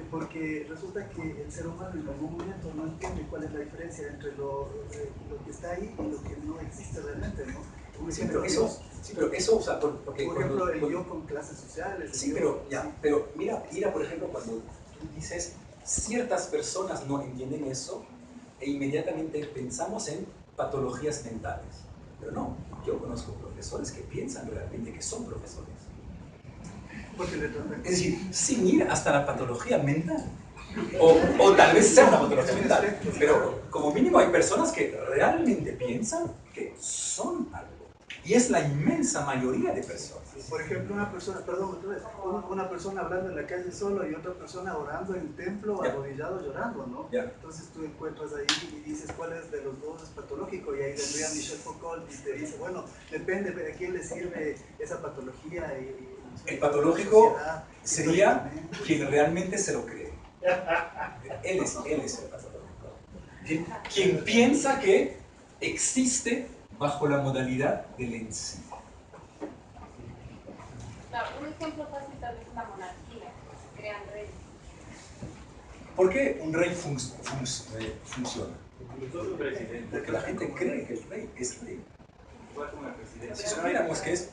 porque resulta que el ser humano en algún momento no entiende cuál es la diferencia entre lo que está ahí y lo que no existe realmente, ¿no? Sí, pero eso, o sea, porque por ejemplo, el yo con clases sociales. Sí, pero mira, por ejemplo, cuando tú dices ciertas personas no entienden eso e inmediatamente pensamos en patologías mentales. Pero no, yo conozco profesores que piensan realmente que son profesores. Es decir, sin ir hasta la patología mental. O tal vez sea una patología mental. Pero como mínimo hay personas que realmente piensan que son algo. Y es la inmensa mayoría de personas. Por ejemplo, una persona hablando en la calle solo y otra persona orando en el templo, arrodillado, llorando, ¿no? Entonces tú encuentras ahí y dices cuál es de los dos es patológico, y ahí vendría Michel Foucault y te dice, bueno, depende de a quién le sirve esa patología. El patológico sería quien realmente se lo cree. Él es el patológico. Quien piensa que existe bajo la modalidad del en sí. Claro, un ejemplo fácil tal vez es la monarquía, se crean reyes. ¿Por qué un rey funciona? Porque la gente cree que el rey es rey. Igual como la presidencia. Si supiéramos que es...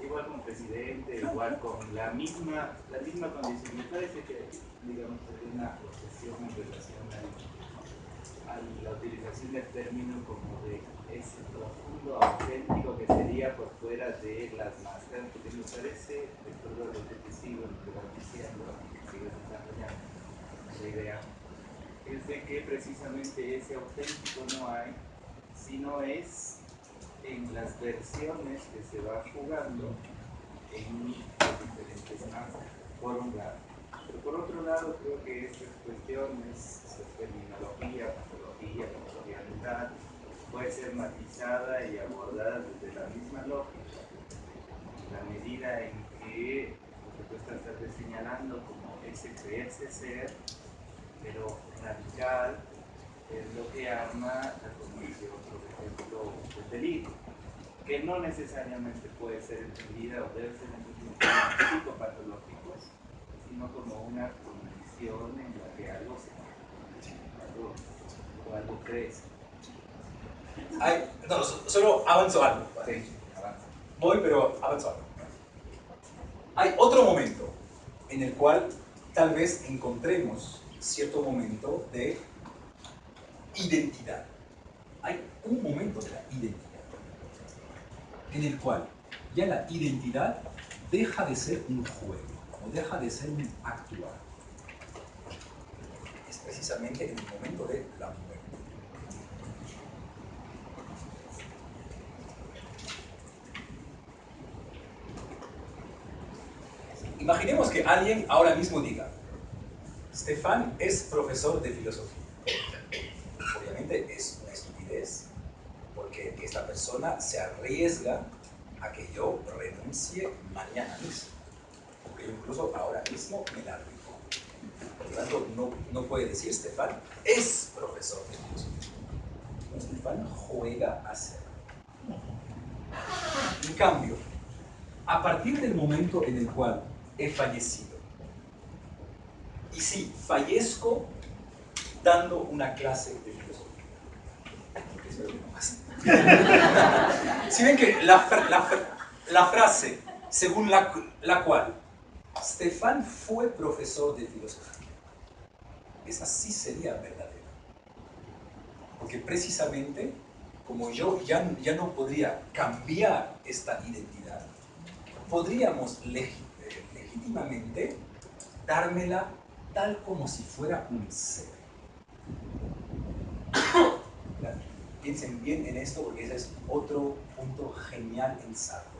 igual como presidente, igual con la misma condición. Me parece que, digamos, hay una obsesión en relación a la utilización del término como de ese profundo auténtico que sería por fuera de las máscaras, porque me parece, de acuerdo a lo que te sigo, lo que vas diciendo, que sigues desarrollando la idea, es de que precisamente ese auténtico no hay, sino es en las versiones que se va jugando en las diferentes máscaras, por un lado. Pero por otro lado, creo que estas cuestiones, terminología, patología mental, puede ser matizada y abordada desde la misma lógica, en la medida en que lo que tú estás tal vez señalando como ese creerse ser, pero radical, es lo que arma la condición, por ejemplo, del delirio, que no necesariamente puede ser entendida o debe ser entendida como psicopatológicos, sino como una condición en la que algo crece. No, solo avanzo algo. Sí, avanza. Voy, pero avanzo algo. Hay otro momento en el cual tal vez encontremos cierto momento de identidad. Hay un momento de la identidad en el cual ya la identidad deja de ser un juego o deja de ser un actuar. Es precisamente en el momento de la muerte. Imaginemos que alguien ahora mismo diga: Stefan es profesor de filosofía. Obviamente es una estupidez, porque esta persona se arriesga a que yo renuncie mañana mismo, porque yo incluso ahora mismo me largo. Por lo tanto, no puede decir Stefan es profesor de filosofía. Stefan juega a ser. En cambio, a partir del momento en el cual he fallecido, y sí, fallezco dando una clase de filosofía, porque espero que no pase. Si ven que la frase según la cual Stefan fue profesor de filosofía, esa sí sería verdadera. Porque precisamente, como yo ya no podría cambiar esta identidad, podríamos legítimamente dármela tal como si fuera un ser. Piensen bien en esto, porque ese es otro punto genial en Sartre.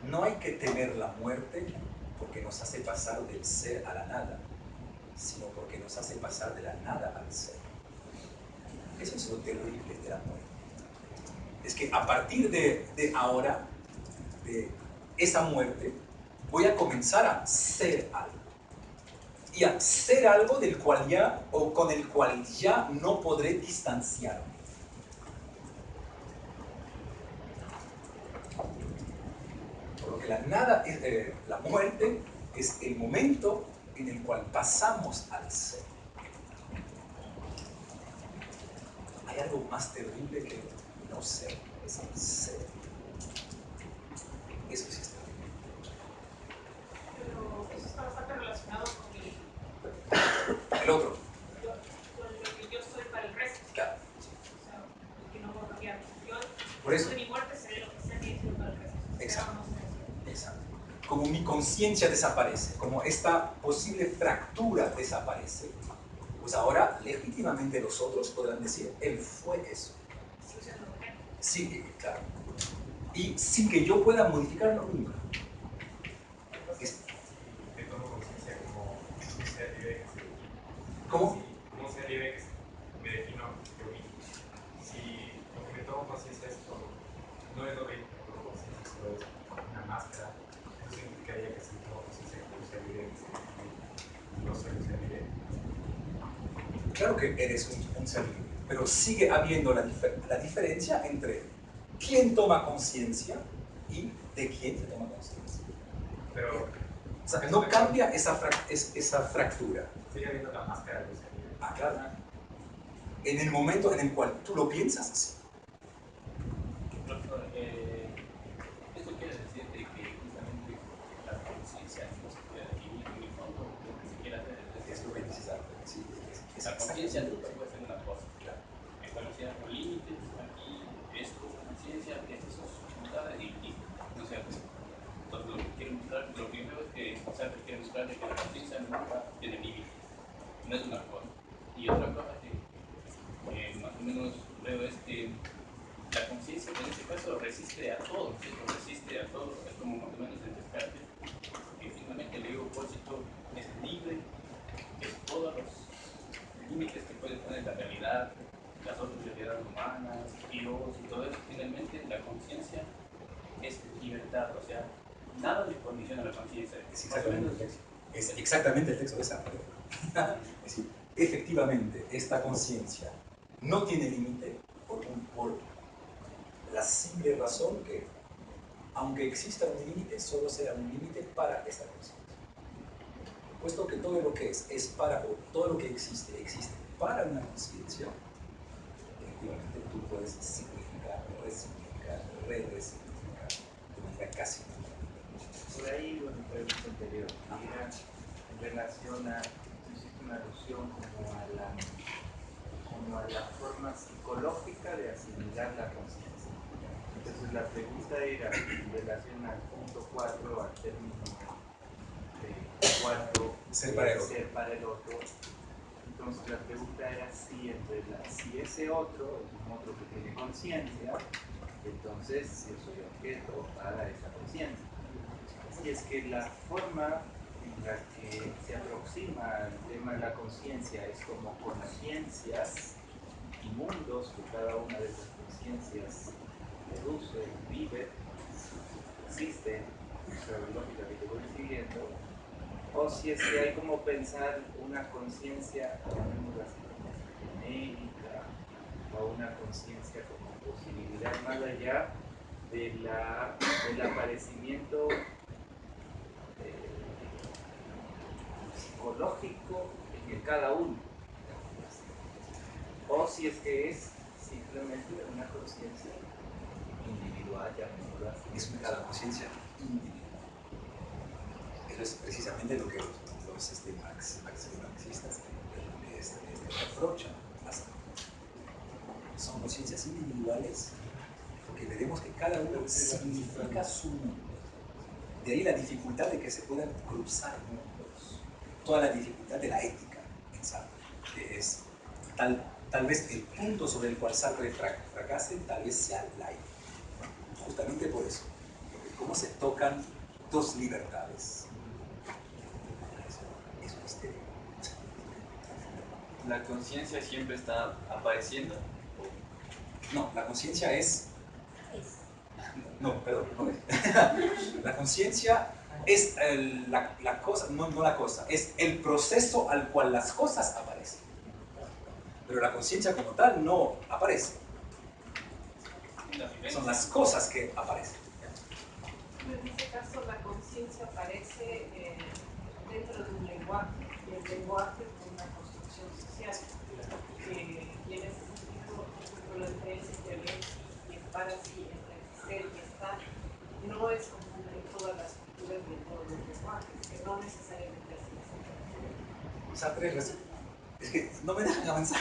No hay que temer la muerte porque nos hace pasar del ser a la nada, sino porque nos hace pasar de la nada al ser. Eso es lo terrible de la muerte. Es que a partir de ahora, de esa muerte, voy a comenzar a ser algo. Y a ser algo del cual ya, o con el cual ya no podré distanciarme. Por lo que la muerte es el momento en el cual pasamos al ser. Hay algo más terrible que no ser, es el ser. Eso sí es terrible. Pero eso está bastante relacionado con el otro. Con lo que yo soy para el resto. Claro. O sea, que no voy a cambiar. Por eso. De mi muerte seré lo que sea que yo para el resto. Exacto. Como mi conciencia desaparece, como esta posible fractura desaparece, pues ahora legítimamente los otros podrán decir, él fue eso. Sí, claro. Y sin que yo pueda modificarlo nunca. Me tomo conciencia como un ser libre que se... ¿Cómo? Como un ser libre que me defino yo mismo. Si lo que me tomo conciencia es como, no es lo que tomo conciencia, solo es una máscara, eso significaría que si tomo conciencia como un ser libre que se define, no soy un ser libre. Claro que eres un ser libre, pero sigue habiendo la diferencia entre quién toma conciencia y de quién se toma conciencia. Pero o sea, no cambia esa fractura. Sigue habiendo la máscara de ser libre. Ah, claro. En el momento en el cual tú lo piensas, sí. Profesor, esto La conciencia nunca puede ser una cosa. Establecida por límites, aquí, esto, conciencia, estas son sus voluntades y no sé. Entonces, lo que quiero mostrar, lo primero es que Sartre quiere mostrar que la conciencia nunca tiene límites. No es una cosa. Y otra cosa que más o menos veo es que la conciencia en este caso resiste a todo, ¿sí? Resiste a todo, es como más o menos el descarte, que finalmente el ego opósito es libre de todos los límites que puede tener la realidad, las otras realidades humanas, Dios y todo eso. Finalmente la conciencia es libertad, o sea, nada le condiciona a la conciencia. Es exactamente el texto de Sartre. Es decir, efectivamente, esta conciencia no tiene límite por la simple razón que, aunque exista un límite, solo será un límite para esta conciencia. Puesto que todo lo que es para, o todo lo que existe para una conciencia, efectivamente tú puedes significar, resignificar, re-resignificar de manera casi por ahí, bueno, pregunta anterior, era en relación a, hiciste una alusión como a la forma psicológica de asimilar la conciencia. Entonces la pregunta era en relación al punto 4, al término de 4, ser para el otro. Entonces la pregunta era si ese otro es un otro que tiene conciencia, entonces yo soy objeto para esa conciencia. Si es que la forma en la que se aproxima al tema de la conciencia es como conciencias y mundos que cada una de esas conciencias produce, vive, existe, la lógica que te voy siguiendo, o si es que hay como pensar una conciencia, llamémosla así, como genérica, o una conciencia como posibilidad más allá del aparecimiento psicológico en cada uno, o si es que es simplemente una conciencia individual, llamémoslo así. Es una conciencia individual. Eso es precisamente lo que los marxistas reprochan. Son conciencias individuales porque veremos que cada uno significa su mundo. De ahí la dificultad de que se puedan cruzar mundos. Toda la dificultad de la ética en Sartre, que es tal vez el punto sobre el cual Sartre fracase, tal vez sea la ética. Justamente por eso, porque cómo se tocan dos libertades. Es un misterio. ¿La conciencia siempre está apareciendo? No, la conciencia es... No, perdón, no es. La conciencia es la cosa, no la cosa, es el proceso al cual las cosas aparecen. Pero la conciencia como tal no aparece. Son las cosas que aparecen. En este caso, la conciencia aparece dentro de un lenguaje, y el lenguaje es una construcción social. Y en ese sentido, por ejemplo, la diferencia entre el y el para sí, entre ser y estar, no es común en todas las culturas y en todos los lenguajes, que no necesariamente así es. Sartre, es que no me dejan avanzar.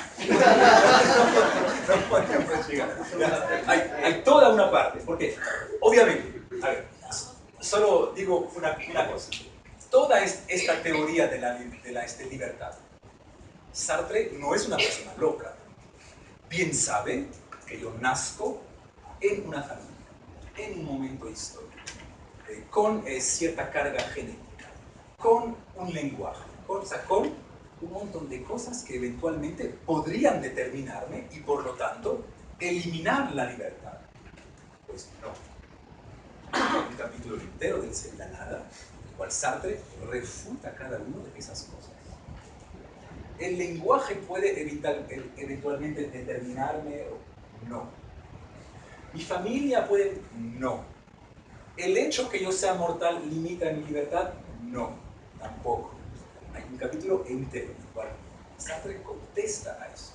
Hay toda una parte, porque obviamente, a ver, solo digo una cosa. Toda esta teoría de la libertad, Sartre no es una persona loca. Bien sabe que yo nazco en una familia, en un momento histórico, con cierta carga genética, con un lenguaje, con un montón de cosas que eventualmente podrían determinarme y por lo tanto eliminar la libertad. Pues no. Hay un capítulo entero del Ser y la Nada, en el cual Sartre refuta cada una de esas cosas. ¿El lenguaje puede eventualmente determinarme o no? ¿Mi familia puede? No. ¿El hecho que yo sea mortal limita mi libertad? No, tampoco. Hay un capítulo entero en el cual Sartre contesta a eso.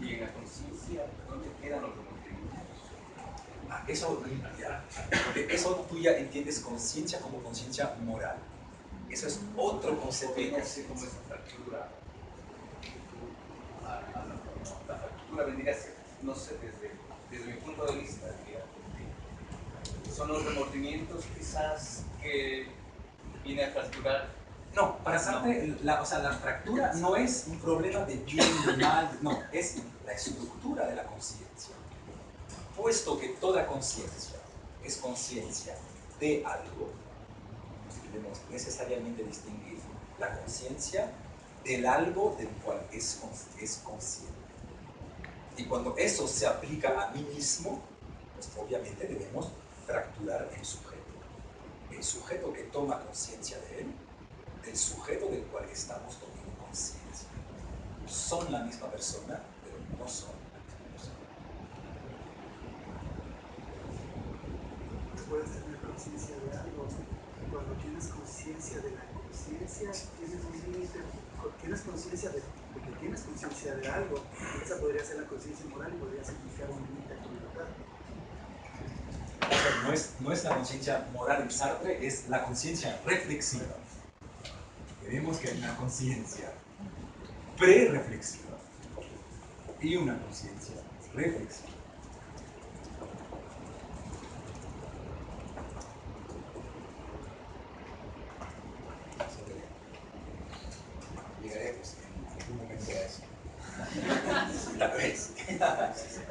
Y en la conciencia, ¿dónde quedan los remordimientos? Eso tú ya entiendes conciencia como conciencia moral. Eso es otro concepto. No sé cómo esa fractura la fractura vendría a ser, no sé, desde mi punto de vista, son los remordimientos quizás que viene a fracturar. No, para Sartre, o sea, la fractura no es un problema de bien y mal, no, es la estructura de la conciencia. Puesto que toda conciencia es conciencia de algo, debemos necesariamente distinguir la conciencia del algo del cual es consciente. Y cuando eso se aplica a mí mismo, pues obviamente debemos fracturar el sujeto. El sujeto que toma conciencia de él, del sujeto del cual estamos tomando conciencia. Son la misma persona, pero no son la misma persona. Puedes tener conciencia de algo. Cuando tienes conciencia de la conciencia, tienes un límite. Tienes conciencia de que tienes conciencia de algo. Esa podría ser la conciencia moral y podría significar un límite a tu libertad. No es la conciencia moral en Sartre, es la conciencia reflexiva. Vemos que hay una conciencia pre-reflexiva y una conciencia reflexiva. Llegaremos en algún momento a eso. Tal vez.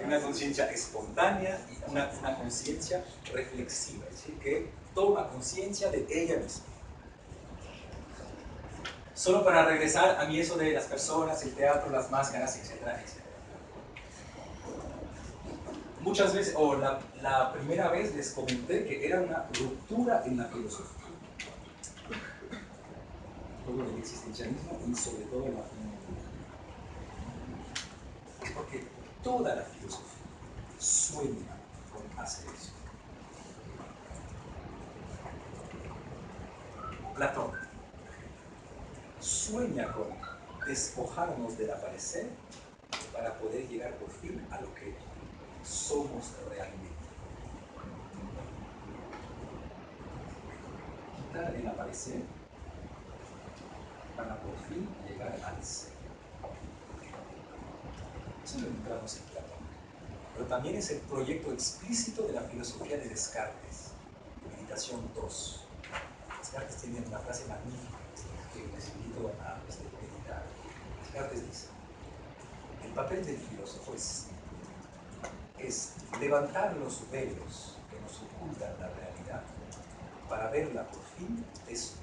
Una conciencia espontánea y una conciencia reflexiva, es decir, que toma conciencia de ella misma. Solo para regresar a mí eso de las personas, el teatro, las máscaras, etcétera, etcétera. Muchas veces, o la primera vez les comenté que era una ruptura en la filosofía. Todo el existencialismo y sobre todo la fenomenología. Es porque toda la filosofía sueña con hacer eso. Platón sueña con despojarnos del aparecer para poder llegar por fin a lo que somos realmente. Quitar el aparecer para por fin llegar al ser. Eso lo encontramos en Platón. Pero también es el proyecto explícito de la filosofía de Descartes, Meditación 2. Descartes tiene una frase magnífica que les invito a meditar. Descartes dice: el papel del filósofo es levantar los velos que nos ocultan la realidad para verla por fin desnuda.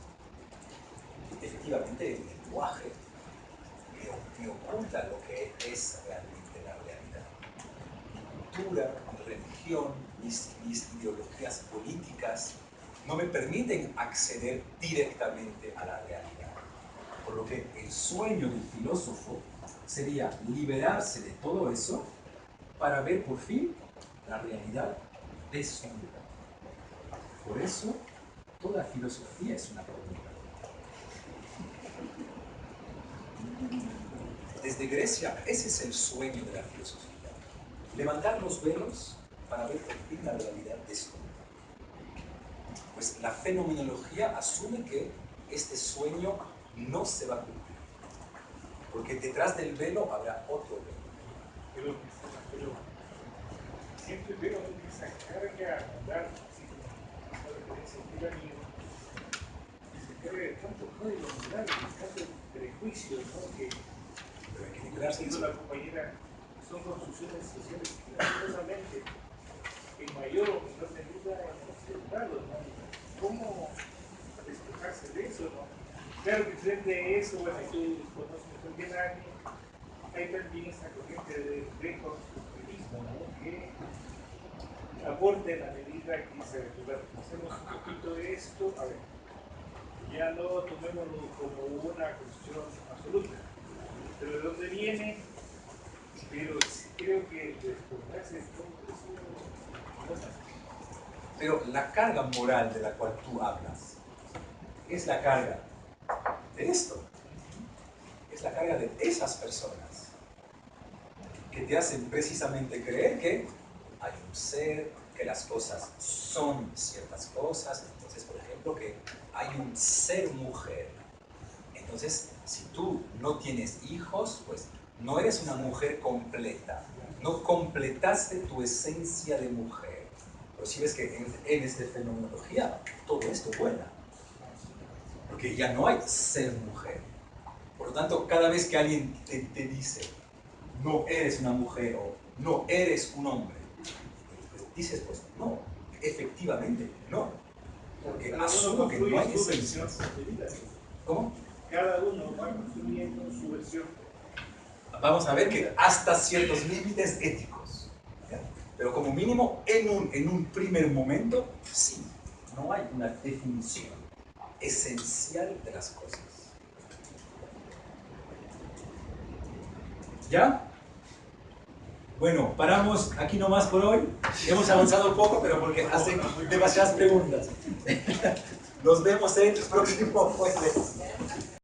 Efectivamente, el lenguaje que oculta lo que es realmente la realidad. Mi cultura, mi religión, mis ideologías políticas no me permiten acceder directamente a la realidad. Por lo que el sueño del filósofo sería liberarse de todo eso para ver por fin la realidad desnuda. Por eso, toda filosofía es una pregunta. Desde Grecia, ese es el sueño de la filosofía. Levantar los velos para ver por fin la realidad desnuda. Pues la fenomenología asume que este sueño no se va a cumplir. Porque detrás del velo habrá otro velo. Pero siempre veo esa carga moral, así como la referencia al tirano, se carga de tanto código moral, de tanto prejuicio, ¿no? Que la compañera son construcciones sociales que lastimosamente en mayor o menor medida hemos celebrado, ¿no? ¿Cómo despojarse de eso, no? Claro que frente a eso, bueno, tú conoces mejor que nadie, hay también esta corriente de reconstructivismo, ¿no? Que aporta en la medida que se hacemos un poquito de esto, a ver, ya no tomémoslo como una cuestión absoluta, pero de dónde viene, pero sí creo que despojarse de todo eso no es así. Pero la carga moral de la cual tú hablas es la carga de esto. Es la carga de esas personas que te hacen precisamente creer que hay un ser, que las cosas son ciertas cosas. Entonces, por ejemplo, que hay un ser mujer. Entonces, si tú no tienes hijos, pues No eres una mujer completa. No completaste tu esencia de mujer. Pero si ves que en esta fenomenología todo esto vuela. Porque ya no hay ser mujer. Por lo tanto, cada vez que alguien te dice no eres una mujer o no eres un hombre, dices pues no, efectivamente no. Porque asumo que no hay esencia. ¿Cómo? Cada uno va construyendo su versión. Vamos a ver que hasta ciertos límites éticos. ¿Ya? Pero como mínimo, en un primer momento, sí, no hay una definición esencial de las cosas. ¿Ya? Bueno, paramos aquí nomás por hoy. Hemos avanzado un poco, pero porque hacen demasiadas preguntas. Nos vemos en el próximo jueves.